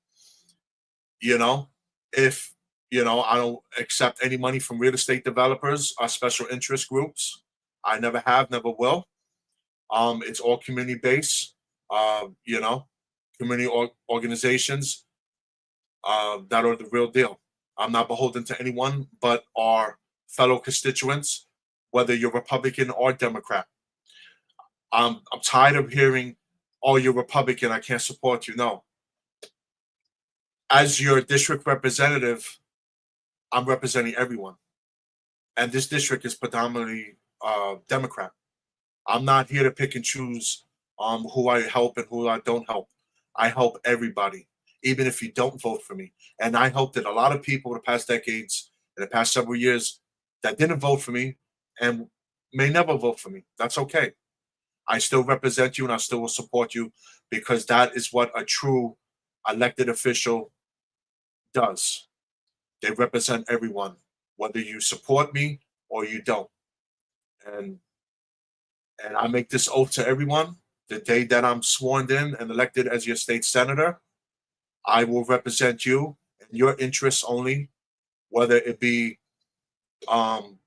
Speaker 2: You know, if I don't accept any money from real estate developers or special interest groups. I never have, never will. It's all community based. You know, community organizations that are the real deal. I'm not beholden to anyone but our fellow constituents, whether you're Republican or Democrat. I'm tired of hearing, "Oh, you're Republican, I can't support you." No, as your district representative, I'm representing everyone, and this district is predominantly Democrat. I'm not here to pick and choose who I help and who I don't help. I help everybody, even if you don't vote for me. And I hope that a lot of people in the past decades, in the past several years, that didn't vote for me and may never vote for me. That's okay. I still represent you and I still will support you because that is what a true elected official does. They represent everyone, whether you support me or you don't. And I make this oath to everyone. The day that I'm sworn in and elected as your state senator, I will represent you and your interests only, whether it be um,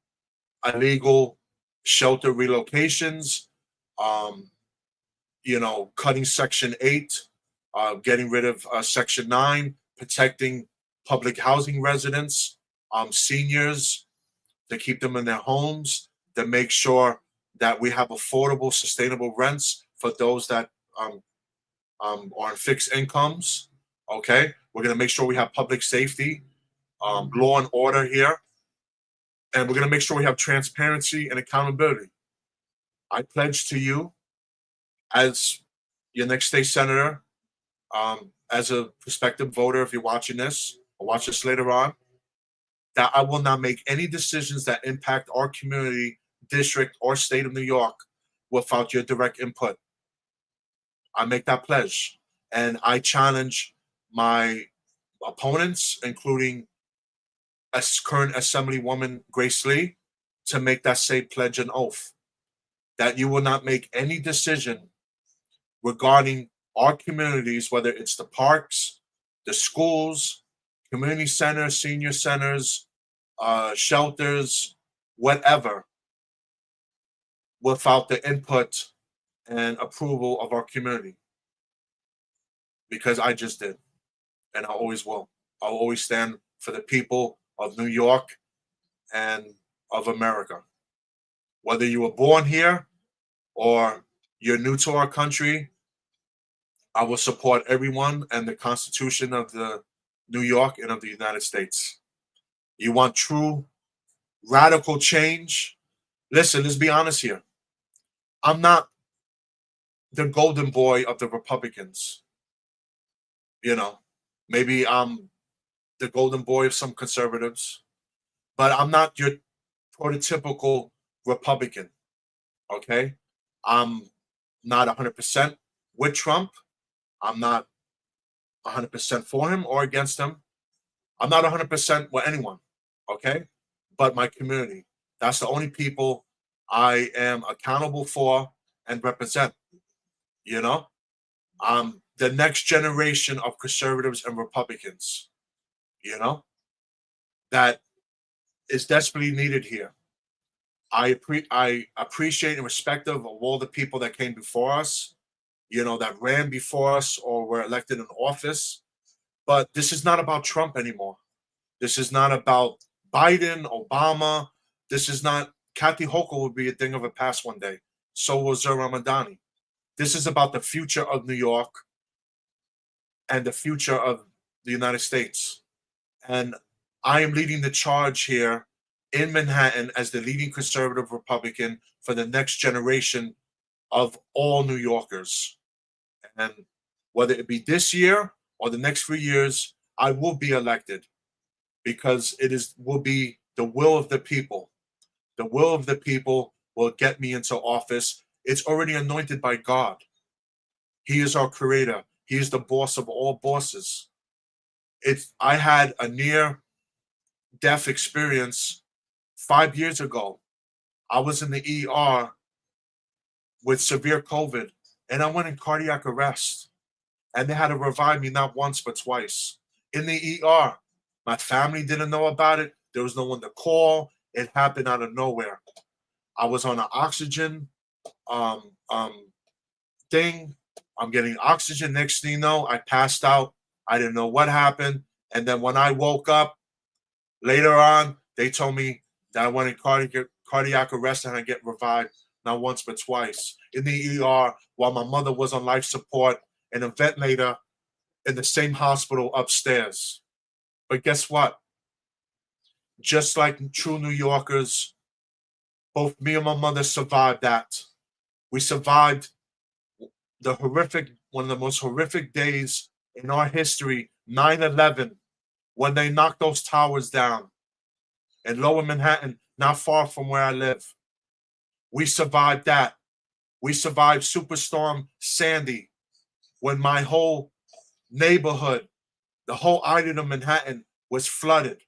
Speaker 2: illegal shelter relocations, um, cutting Section 8, getting rid of Section 9, protecting public housing residents, seniors, to keep them in their homes, to make sure that we have affordable, sustainable rents for those that are on fixed incomes. Okay, we're going to make sure we have public safety, law and order here, and we're going to make sure we have transparency and accountability. I pledge to you, as your next state senator, as a prospective voter, if you're watching this or watch this later on, that I will not make any decisions that impact our community, district, or state of New York without your direct input. I make that pledge. And I challenge my opponents, including as current Assemblywoman Grace Lee, to make that same pledge and oath. That you will not make any decision regarding our communities, whether it's the parks, the schools, community centers, senior centers, shelters, whatever, without the input and approval of our community. Because I just did, and I always will. I'll always stand for the people of New York and of America. Whether you were born here or you're new to our country, I will support everyone and the Constitution of the New York and of the United States. You want true radical change? Listen, let's be honest here. I'm not the golden boy of the Republicans. Maybe I'm the golden boy of some conservatives, but I'm not your prototypical Republican. Okay? I'm not 100% with Trump. I'm not 100% for him or against him. I'm not 100% with anyone. Okay? But my community. That's the only people I am accountable for and represent. The next generation of conservatives and Republicans, that is desperately needed here. I appreciate and respect of all the people that came before us, that ran before us or were elected in office. But this is not about Trump anymore. This is not about Biden, Obama. This is not, Kathy Hochul will be a thing of the past one day. So will Zohar Ramadani. This is about the future of New York and the future of the United States. And I am leading the charge here in Manhattan as the leading conservative Republican for the next generation of all New Yorkers. And whether it be this year or the next few years, I will be elected because will be the will of the people. The will of the people will get me into office. It's already anointed by God. He is our creator. He is the boss of all bosses. I had a near-death experience 5 years ago I was in the ER with severe COVID, and I went in cardiac arrest. And they had to revive me not once but twice in the ER. My family didn't know about it. There was no one to call. It happened out of nowhere. I was on an oxygen um, um, thing. I'm getting oxygen. Next thing you know, I passed out. I didn't know what happened. And then when I woke up later on, they told me that I went in cardiac arrest and I get revived not once but twice in the ER while my mother was on life support and a ventilator in the same hospital upstairs. But guess what? Just like true New Yorkers, both me and my mother survived that. We survived one of the most horrific days in our history, 9/11, when they knocked those towers down in Lower Manhattan, not far from where I live. We survived that. We survived Superstorm Sandy, when my whole neighborhood, the whole island of Manhattan, was flooded.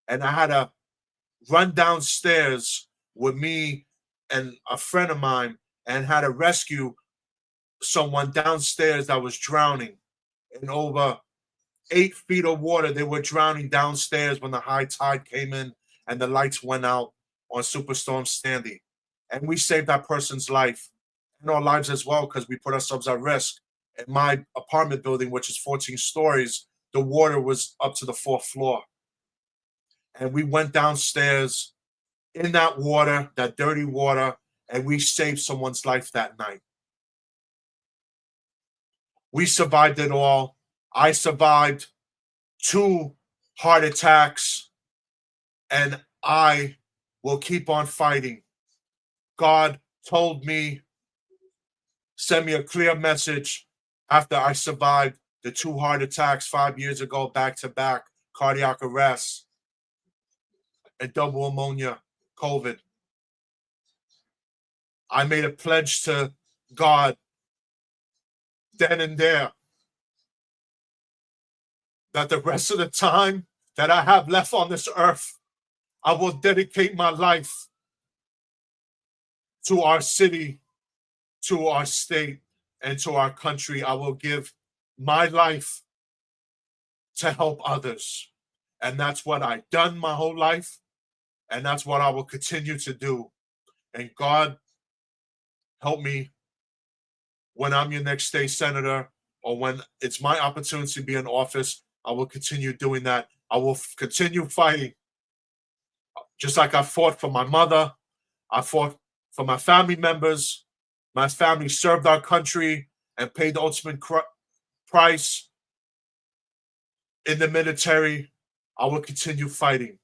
Speaker 2: And I had to run downstairs with me and a friend of mine and had to rescue someone downstairs that was drowning in over 8 feet of water. They were drowning downstairs when the high tide came in and the lights went out on Superstorm Sandy. And we saved that person's life and our lives as well because we put ourselves at risk. In my apartment building, which is 14 stories, the water was up to the 4th floor. And we went downstairs in that water, that dirty water, and we saved someone's life that night. We survived it all. I survived 2 heart attacks, and I will keep on fighting. God told me, send me a clear message after I survived the 2 heart attacks 5 years ago, back to back, cardiac arrest, and double pneumonia, COVID. I made a pledge to God then and there that the rest of the time that I have left on this earth, I will dedicate my life to our city, to our state, and to our country. I will give my life to help others. And that's what I've done my whole life. And that's what I will continue to do. And God, help me when I'm your next state senator or when it's my opportunity to be in office. I will continue doing that. I will continue fighting. Just like I fought for my mother, I fought for my family members. My family served our country and paid the ultimate price in the military. I will continue fighting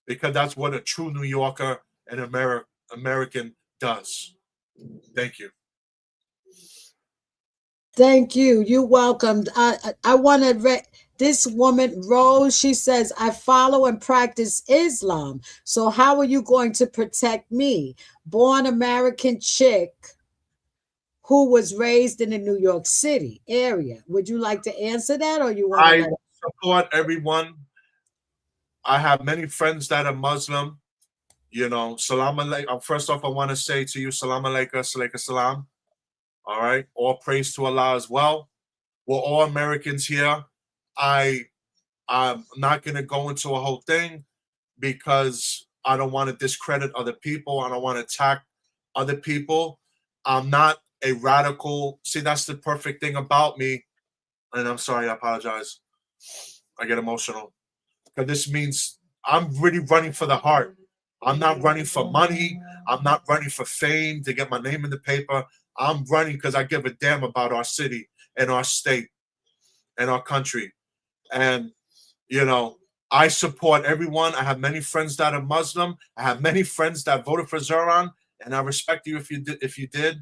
Speaker 2: because that's what a true New Yorker and American does. Thank you.
Speaker 1: Thank you. You welcomed. I want to this woman, Rose, she says, I follow and practice Islam. So how are you going to protect me? Born American chick who was raised in the New York City area. Would you like to answer that or you want to
Speaker 2: I
Speaker 1: let it?
Speaker 2: support everyone. I have many friends that are Muslim. You know, salam alaikum. First off, I want to say to you, salam alaikum, salaikum salam. All right. All praise to Allah as well. We're all Americans here. I'm not going to go into a whole thing because I don't want to discredit other people. I don't want to attack other people. I'm not a radical. See, that's the perfect thing about me. And I'm sorry, I apologize. I get emotional. Because this means I'm really running for the heart. I'm not running for money. I'm not running for fame to get my name in the paper. I'm running because I give a damn about our city and our state and our country. And, you know, I support everyone. I have many friends that are Muslim. I have many friends that voted for Zoran, and I respect you if you did. If you did,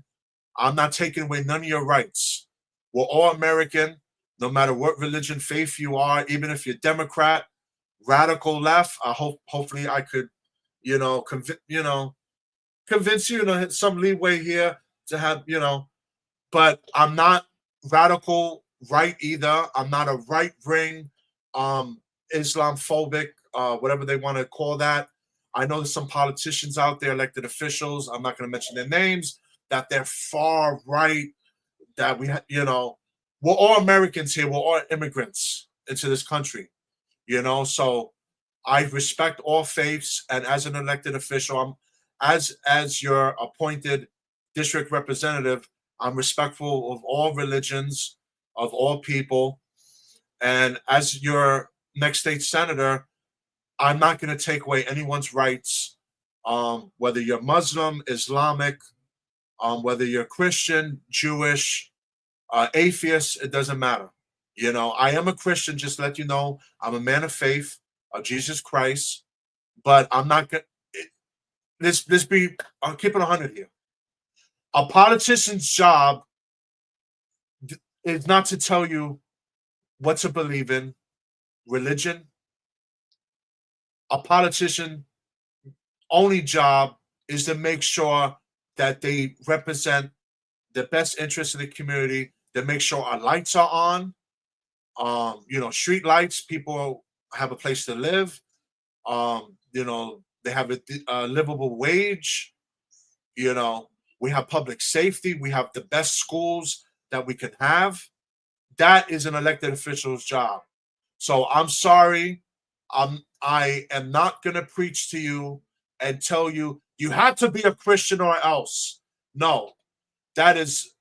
Speaker 2: I'm not taking away none of your rights. We're all American, no matter what religion, faith you are. Even if you're Democrat, radical left, hopefully I could, convince you, some leeway here to have, but I'm not radical right either. I'm not a right wing, Islamophobic, whatever they want to call that. I know there's some politicians out there, elected officials, I'm not going to mention their names, that they're far right, that we're all Americans here, we're all immigrants into this country, so I respect all faiths, and as an elected official, as your appointed district representative, I'm respectful of all religions, of all people, and as your next state senator, I'm not going to take away anyone's rights, whether you're Muslim, Islamic, whether you're Christian, Jewish, atheist, it doesn't matter. I am a Christian, just to let you know. I'm a man of faith, of Jesus Christ, but I'm not going to, I'll keep it 100 here. A politician's job is not to tell you what to believe in, religion. A politician only job is to make sure that they represent the best interests of the community, to make sure our lights are on, street lights, people have a place to live, they have a livable wage, we have public safety, we have the best schools that we can have. That is an elected official's job. So I'm sorry, I am not going to preach to you and tell you have to be a Christian or else. No, that is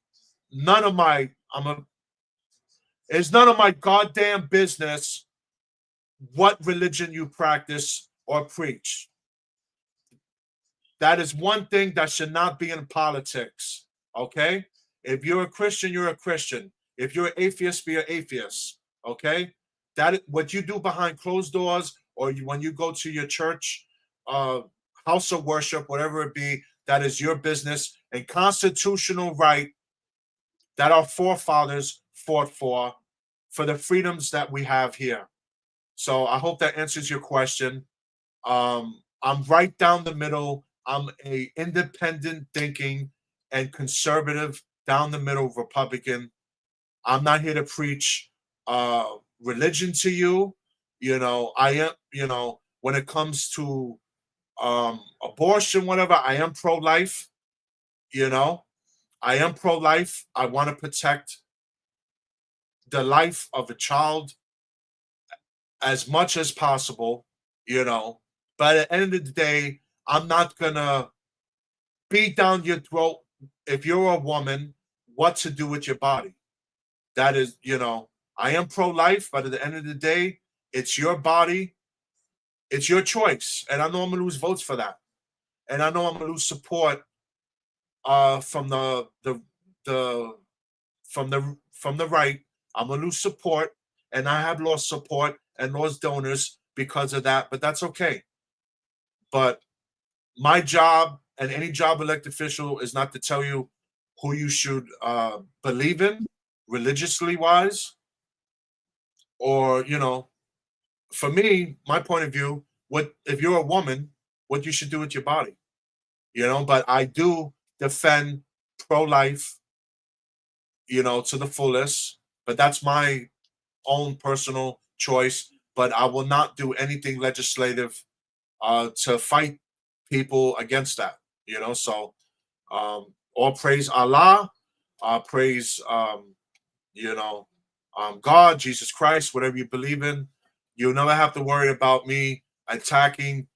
Speaker 2: none of my it's none of my goddamn business what religion you practice or preach. That is one thing that should not be in politics. Okay? If you're a Christian, you're a Christian. If you're an atheist, be an atheist. Okay? That what you do behind closed doors, or when you go to your church, house of worship, whatever it be, that is your business and constitutional right that our forefathers fought for the freedoms that we have here. So I hope that answers your question. I'm right down the middle. I'm a independent thinking and conservative, down the middle Republican. I'm not here to preach religion to you. I am, when it comes to abortion, whatever, I am pro-life. I am pro-life. I want to protect the life of a child as much as possible, But at the end of the day, I'm not going to beat down your throat if you're a woman, what to do with your body. That is, I am pro-life, but at the end of the day, it's your body, it's your choice. And I know I'm going to lose votes for that. And I know I'm going to lose support from the right. I'm going to lose support, and I have lost support and lost donors because of that, but that's okay. But my job and any job elected official is not to tell you who you should believe in religiously wise, or for me, my point of view, what if you're a woman, what you should do with your body, but I do defend pro-life, to the fullest, but that's my own personal choice. But I will not do anything legislative to fight people against that, so all praise Allah, praise God, Jesus Christ, whatever you believe in. You'll never have to worry about me attacking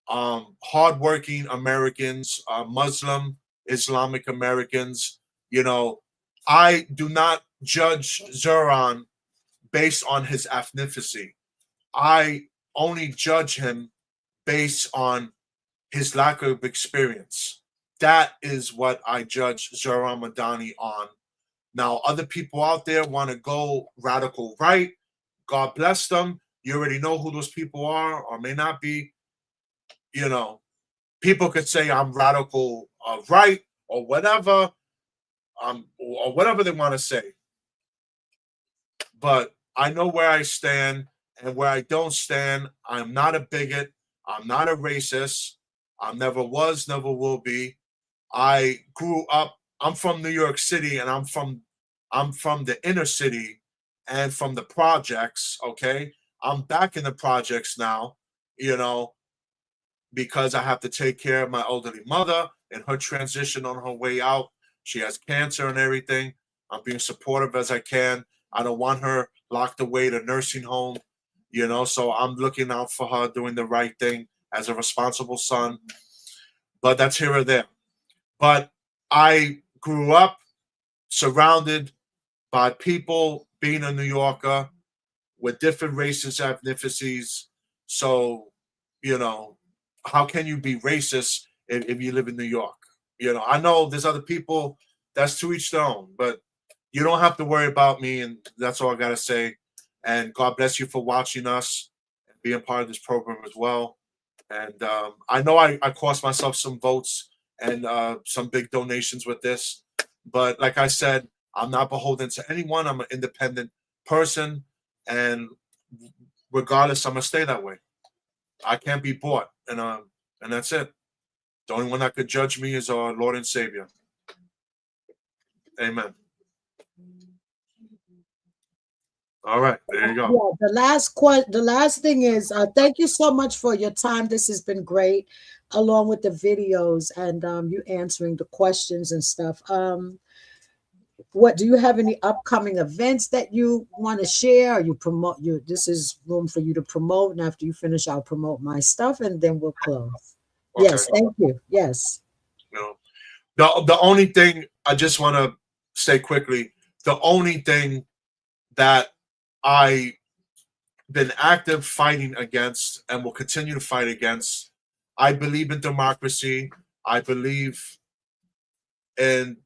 Speaker 2: hardworking Americans, Muslim, Islamic Americans. I do not judge Zoran based on his ethnicity. I only judge him based on his lack of experience. That is what I judge Zoran Madani on. Now, other people out there want to go radical right. God bless them. You already know who those people are, or may not be. People could say I'm radical right or whatever, or whatever they want to say. But I know where I stand, and where I don't stand, I'm not a bigot. I'm not a racist. I never was, never will be. I grew up. I'm from New York City, and I'm from the inner city and from the projects. Okay, I'm back in the projects now. because I have to take care of my elderly mother and her transition on her way out. She has cancer and everything. I'm being supportive as I can. I don't want her locked away to nursing home, so I'm looking out for her, doing the right thing as a responsible son. But that's here or there. But I grew up surrounded by people, being a New Yorker, with different races, ethnicities. So, how can you be racist if you live in New York? I know there's other people, that's to each their own, but you don't have to worry about me, and that's all I got to say. And God bless you for watching us and being part of this program as well. And I know I cost myself some votes and some big donations with this, but like I said, I'm not beholden to anyone. I'm an independent person, and regardless, I'm gonna stay that way. I can't be bought, and that's it. The only one that could judge me is our Lord and Savior. Amen. All right, there you go.
Speaker 1: Yeah, the last thing is, thank you so much for your time. This has been great, along with the videos and you answering the questions and stuff. What do you have any upcoming events that you want to share? Or you promote you? This is room for you to promote, and after you finish, I'll promote my stuff, and then we'll close.
Speaker 2: Okay.
Speaker 1: Yes, thank you. Yes.
Speaker 2: The only thing I just want to say quickly, the only thing that I been active fighting against and will continue to fight against, I believe in democracy. I believe in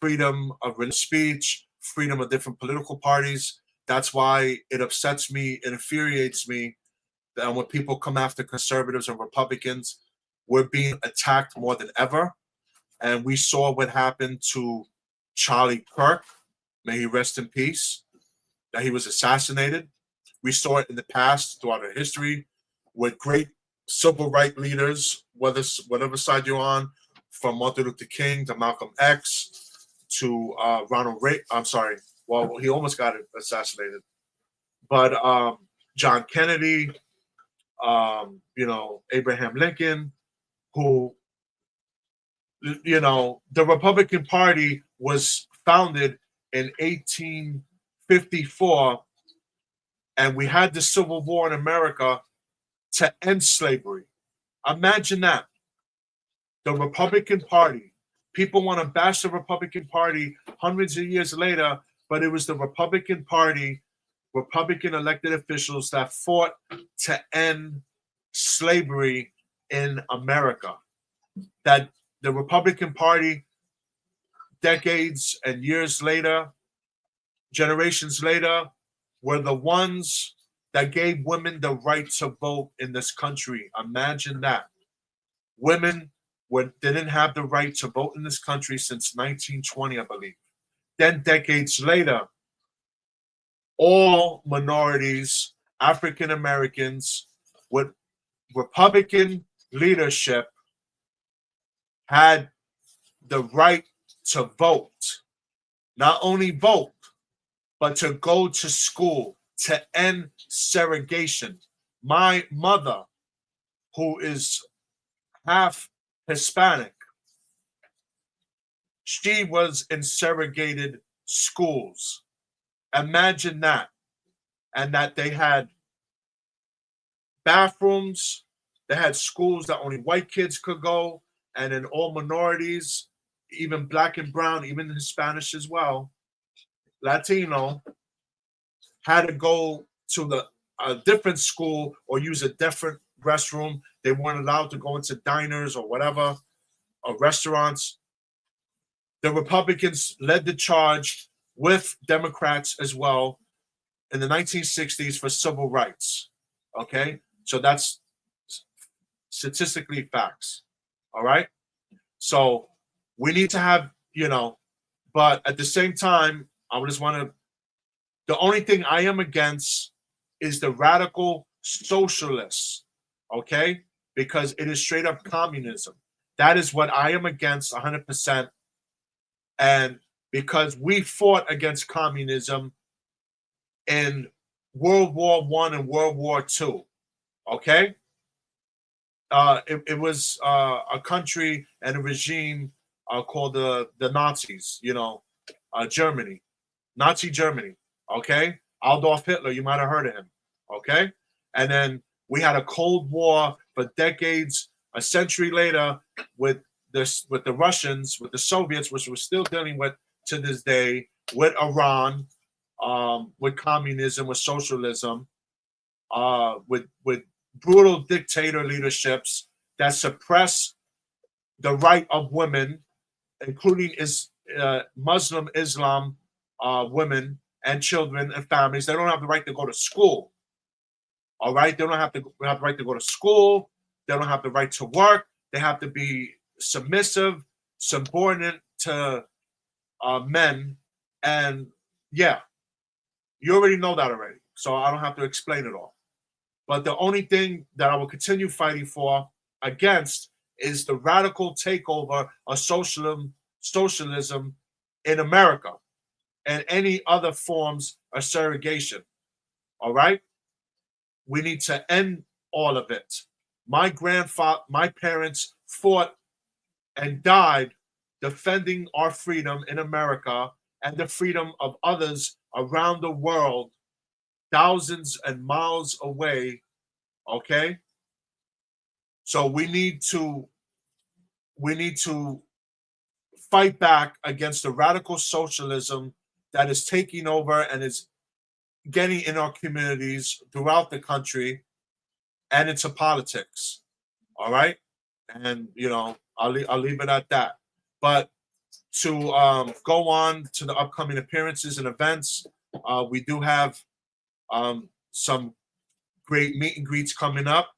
Speaker 2: freedom of speech, freedom of different political parties. That's why it upsets me, it infuriates me that when people come after conservatives and Republicans, we're being attacked more than ever. And we saw what happened to Charlie Kirk, may he rest in peace, that he was assassinated. We saw it in the past throughout our history with great civil rights leaders, whatever side you're on, from Martin Luther King to Malcolm X to Ronald Reagan. I'm sorry. Well, he almost got assassinated. But John Kennedy, Abraham Lincoln, who, the Republican Party was founded in 1854, and we had the Civil War in America to end slavery. Imagine that. The Republican Party. People want to bash the Republican Party hundreds of years later, but it was the Republican Party, Republican elected officials that fought to end slavery in America. That the Republican Party, decades and years later, generations later, were the ones that gave women the right to vote in this country. Imagine that. Women didn't have the right to vote in this country since 1920, I believe. Then decades later, all minorities, African Americans, with Republican leadership had the right to vote. Not only vote, but to go to school, to end segregation. My mother, who is half Hispanic, she was in segregated schools. Imagine that. And that they had bathrooms, they had schools that only white kids could go, and then all minorities, even black and brown, even Hispanic as well, Latino, had to go to a different school or use a different restroom. They weren't allowed to go into diners or whatever, or restaurants. The Republicans led the charge with Democrats as well in the 1960s for civil rights. Okay? So that's statistically facts. All right? So we need to have, but at the same time, I just want to, the only thing I am against is the radical socialists, okay? Because it is straight up communism. That is what I am against 100%. And because we fought against communism in World War I and World War II, okay? it was a country and a regime called the Nazis. Germany, Nazi Germany. Okay, Adolf Hitler. You might have heard of him. Okay, and then we had a Cold War for decades. A century later, with the Russians, with the Soviets, which we're still dealing with to this day, with Iran, with communism, with socialism, with brutal dictator leaderships that suppress the right of women, including Muslim Islam women and children and families. They don't have the right to go to school. All right, they don't have the right to go to school. They don't have the right to work. They have to be submissive, subordinate to men. And yeah, you already know that already. So I don't have to explain it all. But the only thing that I will continue fighting for against is the radical takeover of socialism in America and any other forms of segregation. All right? We need to end all of it. My parents fought and died defending our freedom in America and the freedom of others around the world, thousands and miles away. Okay? So we need to fight back against the radical socialism that is taking over and is getting in our communities throughout the country and into politics. All right, and I'll leave it at that. But to go on to the upcoming appearances and events, we do have some great meet and greets coming up.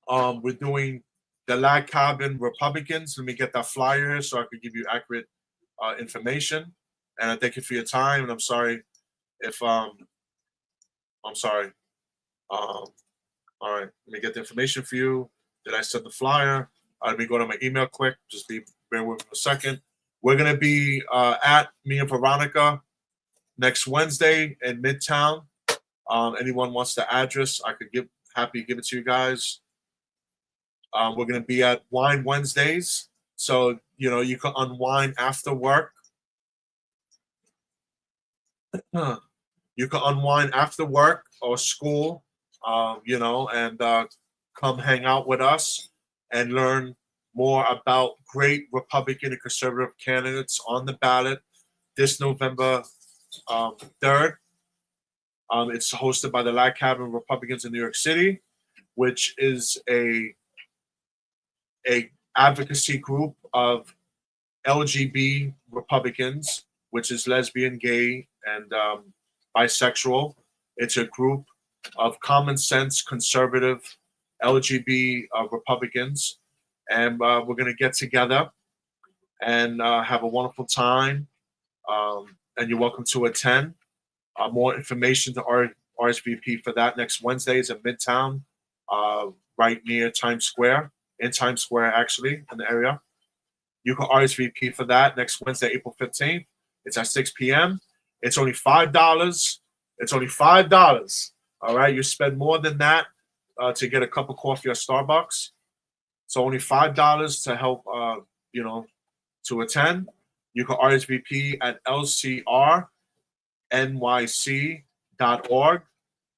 Speaker 2: We're doing the Lag Cabin Republicans. Let me get that flyer here so I could give you accurate information. And I thank you for your time. And I'm sorry if I'm sorry. All right, let me get the information for you. Did I send the flyer? Let me go to my email quick. Just bear with me a second. We're gonna be at me and Veronica next Wednesday in Midtown. Anyone wants the address, I could happy to give it to you guys. We're gonna be at Wine Wednesdays, so you can unwind after work. You can unwind after work or school, and come hang out with us and learn more about great Republican and conservative candidates on the ballot this November 3rd. It's hosted by the Lag Cabin Republicans in New York City, which is a advocacy group of LGBT Republicans, which is lesbian, gay, and bisexual. It's a group of common sense, conservative LGBT Republicans, and we're going to get together and have a wonderful time. And you're welcome to attend. More information to RSVP for that next Wednesday is at Midtown, right near Times Square, in Times Square, actually, in the area. You can RSVP for that next Wednesday, April 15th. It's at 6 p.m. It's only $5. It's only $5. All right, you spend more than that to get a cup of coffee at Starbucks. So only $5 to help, to attend. You can RSVP at lcrnyc.org.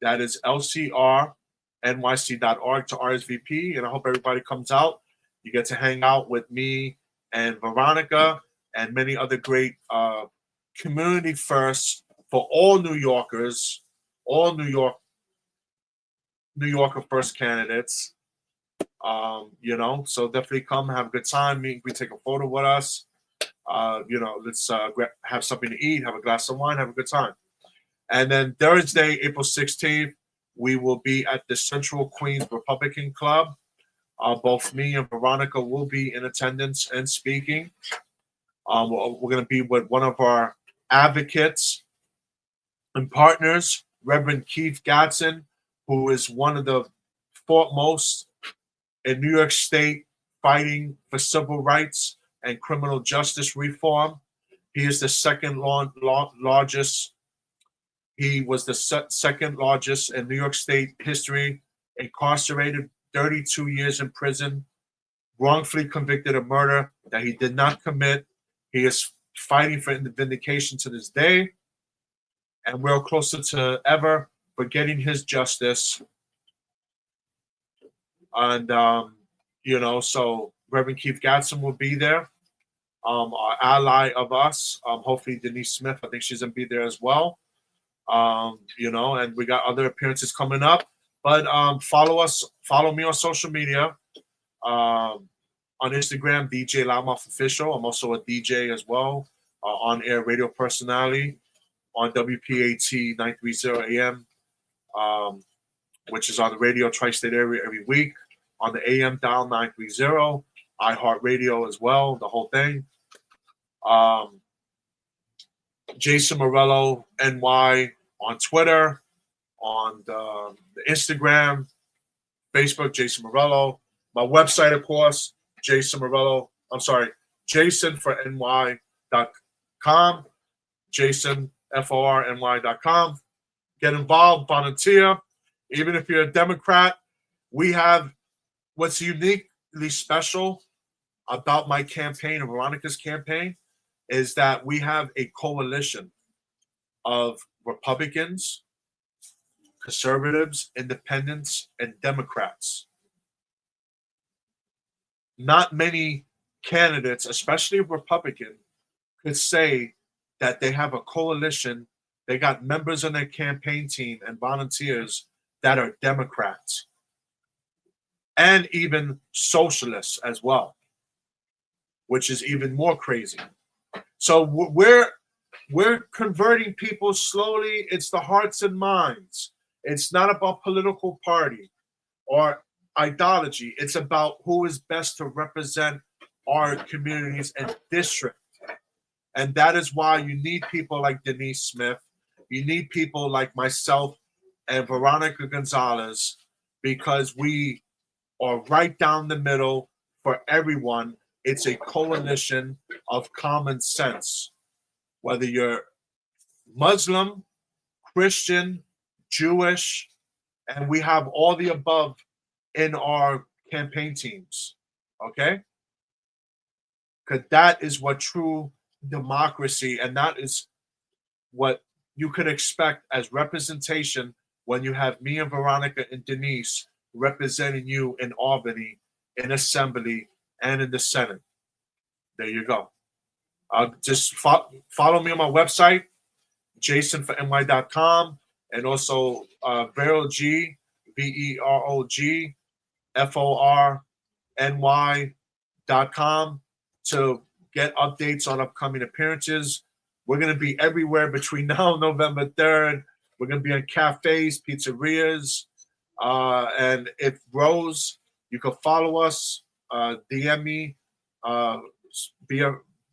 Speaker 2: That is lcrnyc.org to RSVP. And I hope everybody comes out. You get to hang out with me and Veronica and many other great community first for all New Yorkers, all New Yorker first candidates. So definitely come, have a good time. We take a photo with us. Let's have something to eat, have a glass of wine, have a good time. And then Thursday, April 16th, we will be at the Central Queens Republican Club. Both me and Veronica will be in attendance and speaking. We're going to be with one of our advocates and partners, Reverend Keith Gatson, who is one of the foremost in New York State fighting for civil rights and criminal justice reform. He is the second largest. He was the second largest in New York State history incarcerated 32 years in prison, wrongfully convicted of murder that he did not commit. He is fighting for vindication to this day, and we're closer to ever for getting his justice. And so Reverend Keith Gatson will be there, our ally of us. Hopefully Denise Smith, I think she's gonna be there as well. And we got other appearances coming up. But follow me on social media. On Instagram, DJ Loudmouth Official. I'm also a DJ as well, on-air radio personality on WPAT 930 AM, which is on the radio tri-state area every week. On the AM dial 930, iHeartRadio as well, the whole thing. Jason Murillo NY on Twitter, on the Instagram, Facebook, Jason Murillo. My website, of course, jasonforny.com, jasonforny.com. Get involved, volunteer. Even if you're a Democrat, we have what's uniquely special about my campaign, and Veronica's campaign, is that we have a coalition of Republicans, conservatives, independents, and Democrats. Not many candidates, especially Republican, could say that they have a coalition. They got members on their campaign team and volunteers that are Democrats and even socialists as well, which is even more crazy. So we're converting people slowly. It's the hearts and minds. It's not about political party or ideology. It's about who is best to represent our communities and district. And that is why you need people like Denise Smith. You need people like myself and Veronica Gonzalez, because we are right down the middle for everyone. It's a coalition of common sense. Whether you're Muslim, Christian, Jewish, and we have all the above in our campaign teams, okay? Because that is what true democracy, and that is what you could expect as representation when you have me and Veronica and Denise representing you in Albany, in Assembly, and in the Senate. There you go. Just follow me on my website, jasonforny.com, and also Verog, VEROGFORNY.com to get updates on upcoming appearances. We're going to be everywhere between now and November 3rd. We're going to be in cafes, pizzerias, and if Rose, you can follow us, DM me,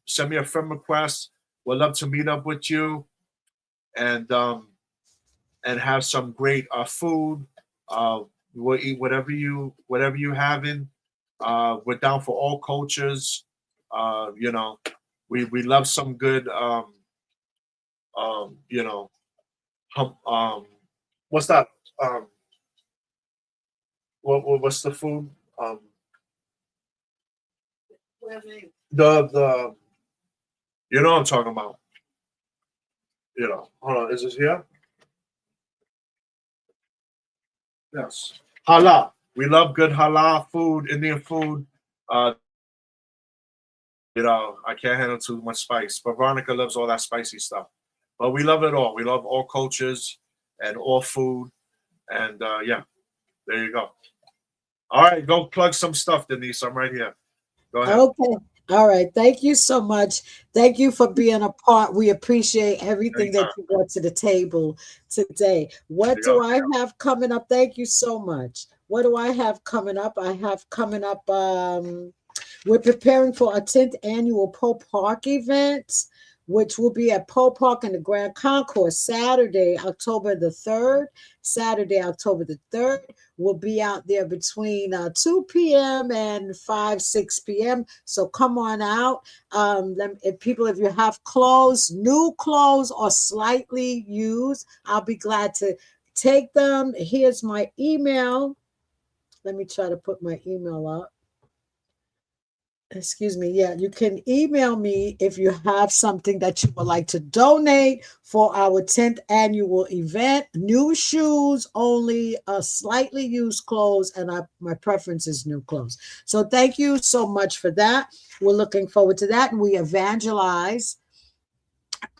Speaker 2: send me a friend request. We'd love to meet up with you and have some great food. We'll eat whatever you having. We're down for all cultures. We love some good what's that? What's the food? The you know what I'm talking about. Hold on, is this here? Yes. Halal. We love good halal food, Indian food. I can't handle too much spice, but Veronica loves all that spicy stuff. But we love it all. We love all cultures and all food. And yeah, there you go. All right, go plug some stuff, Denise. I'm right here. Go ahead.
Speaker 1: Okay. All right. Thank you so much. Thank you for being a part. We appreciate everything that you brought to the table today. What do I have coming up? Thank you so much. What do I have coming up? I have coming up, we're preparing for a 10th annual Poe Park event, which will be at Poe Park in the Grand Concourse Saturday, October the 3rd. Saturday, October the 3rd. We'll be out there between 2 p.m. and 6 p.m. So come on out. If you have clothes, new clothes or slightly used, I'll be glad to take them. Here's my email. Let me try to put my email up. Excuse me. Yeah, you can email me if you have something that you would like to donate for our 10th annual event. New shoes only, slightly used clothes, and my preference is new clothes. So thank you so much for that. We're looking forward to that. And we evangelize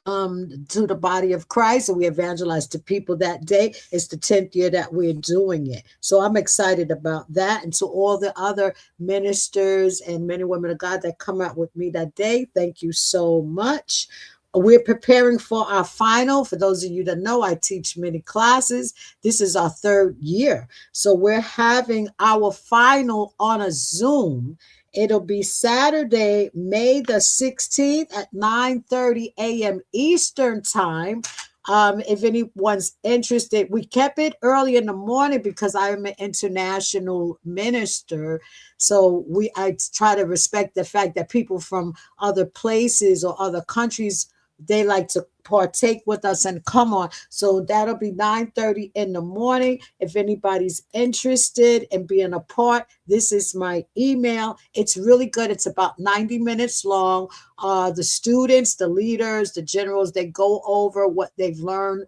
Speaker 1: to the body of Christ, and we evangelize to people that day. It's the 10th year that we're doing it. So I'm excited about that. And to all the other ministers and men and women of God that come out with me that day, thank you so much. We're preparing for our final. For those of you that know, I teach many classes. This is our 3rd year. So we're having our final on a Zoom. It'll be Saturday, May the 16th at 9:30 a.m. Eastern time. If anyone's interested, we kept it early in the morning because I am an international minister. So I try to respect the fact that people from other places or other countries, they like to partake with us and come on. So that'll be 9:30 in the morning. If anybody's interested in being a part, this is my email. It's really good. It's about 90 minutes long. The students, the leaders, the generals, they go over what they've learned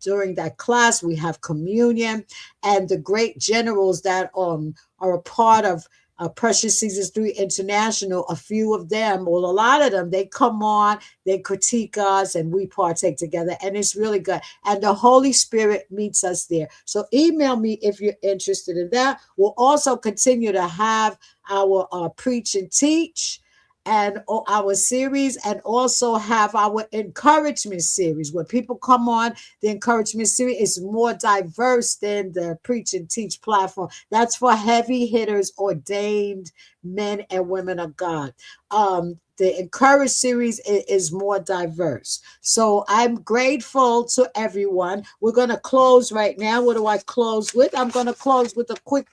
Speaker 1: during that class. We have communion, and the great generals that are a part of Precious Seasons 3 International, a few of them, well, a lot of them, they come on, they critique us, and we partake together, and it's really good. And the Holy Spirit meets us there. So email me if you're interested in that. We'll also continue to have our Preach and Teach and our series, and also have our encouragement series where people come on. The encouragement series is more diverse than the Preach and Teach platform. That's for heavy hitters, ordained men and women of God. The Encourage series is more diverse. So I'm grateful to everyone. We're going to close right now. What do I close with? I'm going to close with a quick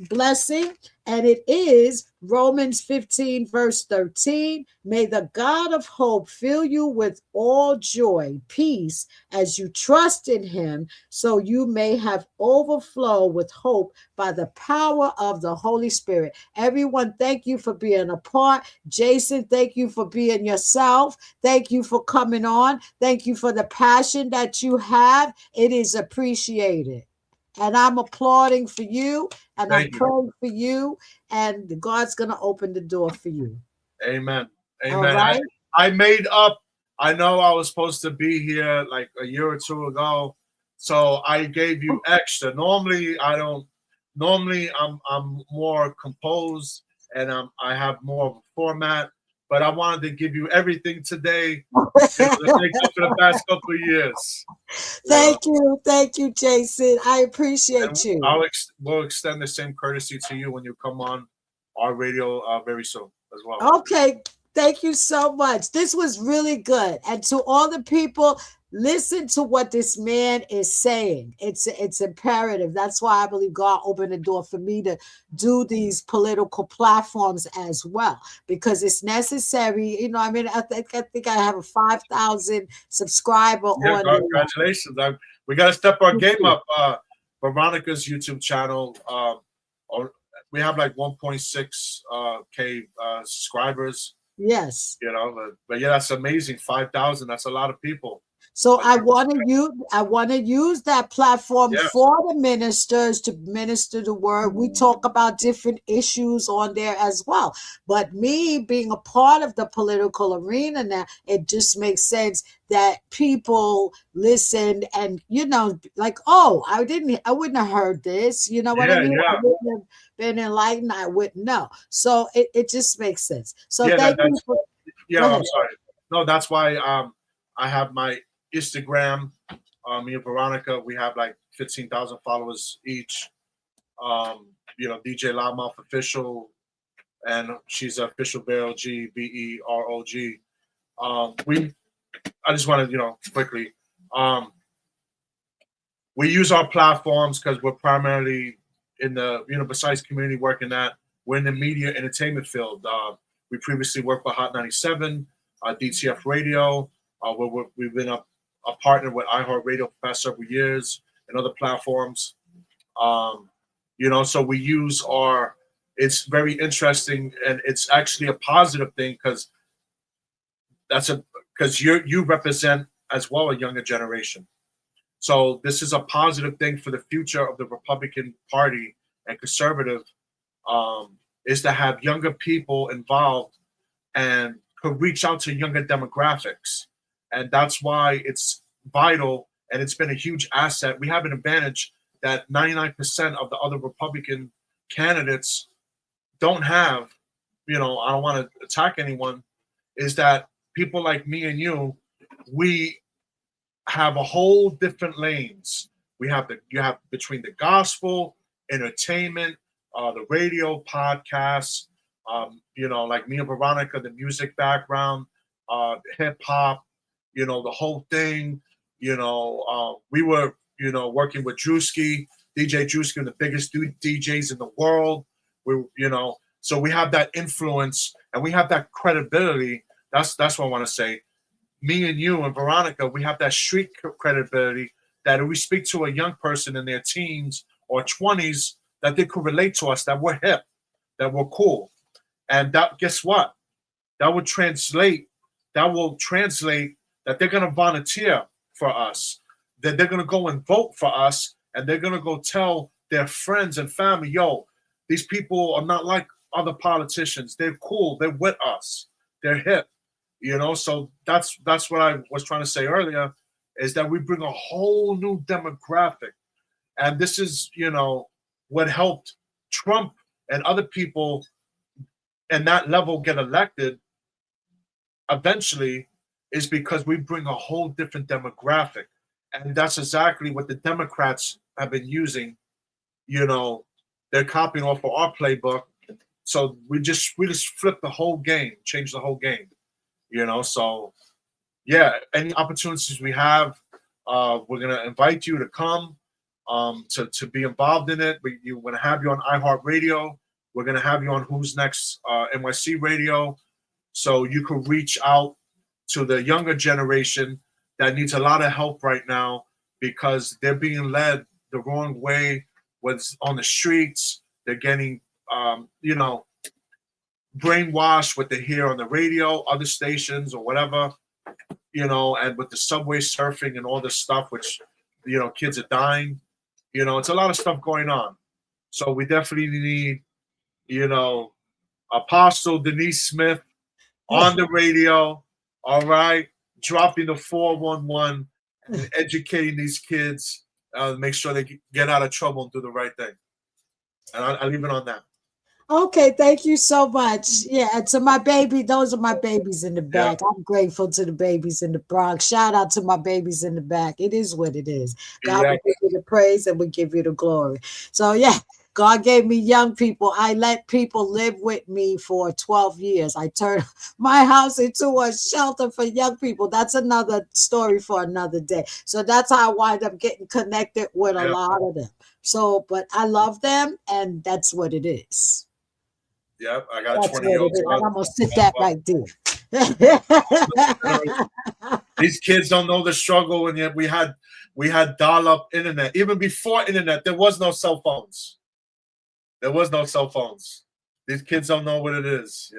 Speaker 1: blessing, and it is Romans 15 verse 13. May the God of hope fill you with all joy, peace, as you trust in him, so you may have overflow with hope by the power of the Holy Spirit. Everyone, thank you for being a part. Jason, thank you for being yourself. Thank you for coming on. Thank you for the passion that you have. It is appreciated. And I'm applauding for you, and I'm
Speaker 2: Thank you.
Speaker 1: praying for you, and God's going to open the door for you.
Speaker 2: Amen.
Speaker 1: All
Speaker 2: Amen.
Speaker 1: right.
Speaker 2: I made up. I know I was supposed to be here like a year or two ago, so I gave you extra. Normally, I don't. Normally, I'm more composed and I have more of a format. But I wanted to give you everything today, to make up for the past couple of years.
Speaker 1: Thank you, Jason. I appreciate
Speaker 2: And
Speaker 1: you.
Speaker 2: we'll extend the same courtesy to you when you come on our radio very soon as well.
Speaker 1: Okay. Thank you so much. This was really good. And to all the people, listen to what this man is saying. It's imperative. That's why I believe God opened the door for me to do these political platforms as well, because it's necessary. You know, I mean, I think I have a 5,000 subscriber
Speaker 2: Yeah,
Speaker 1: on
Speaker 2: congratulations. We got to step our game up. Veronica's YouTube channel, we have like 1.6 K subscribers.
Speaker 1: Yes.
Speaker 2: But yeah, that's amazing. 5,000. That's a lot of people.
Speaker 1: So I want to use that platform for the ministers to minister the word. We talk about different issues on there as well. But me being a part of the political arena now, it just makes sense that people listen and, like, oh, I wouldn't have heard this. You know what I mean?
Speaker 2: Yeah.
Speaker 1: I wouldn't have been enlightened. I wouldn't know. So it just makes sense. So
Speaker 2: yeah,
Speaker 1: thank you for.
Speaker 2: I'm sorry. No, that's why I have my Instagram. Me and Veronica, we have like 15,000 followers each. DJ Loudmouth Official, and she's official BLG, BEROG. I just want to, quickly. We use our platforms because we're primarily in the, besides community work and that, we're in the media entertainment field. We previously worked with Hot 97, DTF Radio. We've been a partner with iHeartRadio for the past several years and other platforms. So we use our. It's very interesting, and it's actually a positive thing because you represent as well a younger generation. So this is a positive thing for the future of the Republican Party and conservative, is to have younger people involved and could reach out to younger demographics. And that's why it's vital, and it's been a huge asset. We have an advantage that 99% of the other Republican candidates don't have. I don't want to attack anyone, is that people like me and we have a whole different lanes. You have between the gospel, entertainment, the radio, podcasts, like me and Veronica, the music background, hip hop, the whole thing. We were, working with Drewski, DJ Drewski, the biggest DJs in the world. So we have that influence and we have that credibility. That's what I want to say. Me and you and Veronica, we have that street credibility that if we speak to a young person in their teens or 20s, that they could relate to us, that we're hip, that we're cool. And that, guess what? That will translate that they're going to volunteer for us, that they're going to go and vote for us, and they're going to go tell their friends and family, yo, these people are not like other politicians. They're cool. They're with us. They're hip. So that's what I was trying to say earlier, is that we bring a whole new demographic. And this is, what helped Trump and other people in that level get elected eventually, is because we bring a whole different demographic. And that's exactly what the Democrats have been using. They're copying off of our playbook. So we just flipped the whole game, changed the whole game. So yeah, any opportunities we have, we're gonna invite you to come, to be involved in it. We're gonna have you on iHeartRadio. We're gonna have you on Who's Next, NYC Radio, so you can reach out to the younger generation that needs a lot of help right now because they're being led the wrong way. What's on the streets, they're getting, brainwashed what they hear on the radio, other stations or whatever, and with the subway surfing and all this stuff, which, kids are dying, it's a lot of stuff going on. So we definitely need, Apostle Denise Smith on the radio, all right, dropping the 411 and educating these kids, make sure they get out of trouble and do the right thing. And I leave it on that.
Speaker 1: Okay, thank you so much. Yeah, to my baby, those are my babies in the back.
Speaker 2: Yeah.
Speaker 1: I'm grateful to the babies in the Bronx. Shout out to my babies in the back. It is what it is. God will give you the praise and we give you the glory. So yeah, God gave me young people. I let people live with me for 12 years. I turned my house into a shelter for young people. That's another story for another day. So that's how I wind up getting connected with a lot of them. So, but I love them and that's what it is.
Speaker 2: Yep, I got a 20-year-old.
Speaker 1: I'm gonna sit that right
Speaker 2: there. These kids don't know the struggle, and yet we had dial-up internet. Even before internet, there was no cell phones. These kids don't know what it is,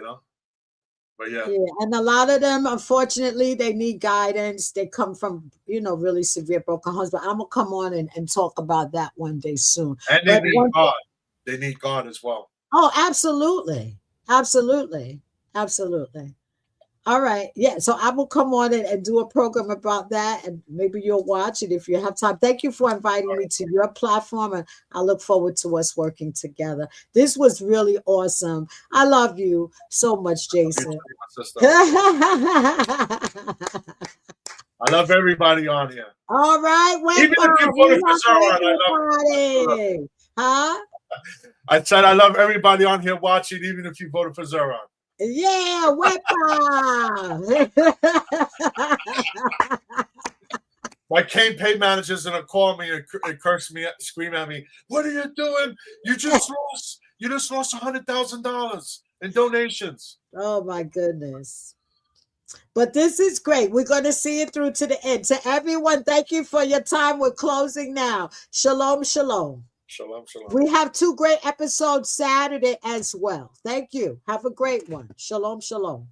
Speaker 2: But yeah,
Speaker 1: and a lot of them, unfortunately, they need guidance. They come from, really severe broken homes. But I'm gonna come on and talk about that one day soon.
Speaker 2: And they need God. They need God as well.
Speaker 1: Oh, absolutely. Absolutely. Absolutely. All right. Yeah. So I will come on and do a program about that, and maybe you'll watch it if you have time. Thank you for inviting me to your platform, and I look forward to us working together. This was really awesome. I love you so much, Jason.
Speaker 2: I love everybody on here.
Speaker 1: All right.
Speaker 2: Even if you voted for Zeron, I love you.
Speaker 1: Huh?
Speaker 2: I said I love everybody on here watching, even if you voted for Zeron.
Speaker 1: Yeah, weapon.
Speaker 2: My campaign manager's gonna call me and curse me, scream at me. What are you doing? You just lost $100,000 in donations.
Speaker 1: Oh my goodness. But this is great. We're going to see it through to the end. To everyone, thank you for your time. We're closing now. Shalom, shalom.
Speaker 2: Shalom, shalom.
Speaker 1: We have 2 great episodes Saturday as well. Thank you. Have a great one. Shalom, shalom.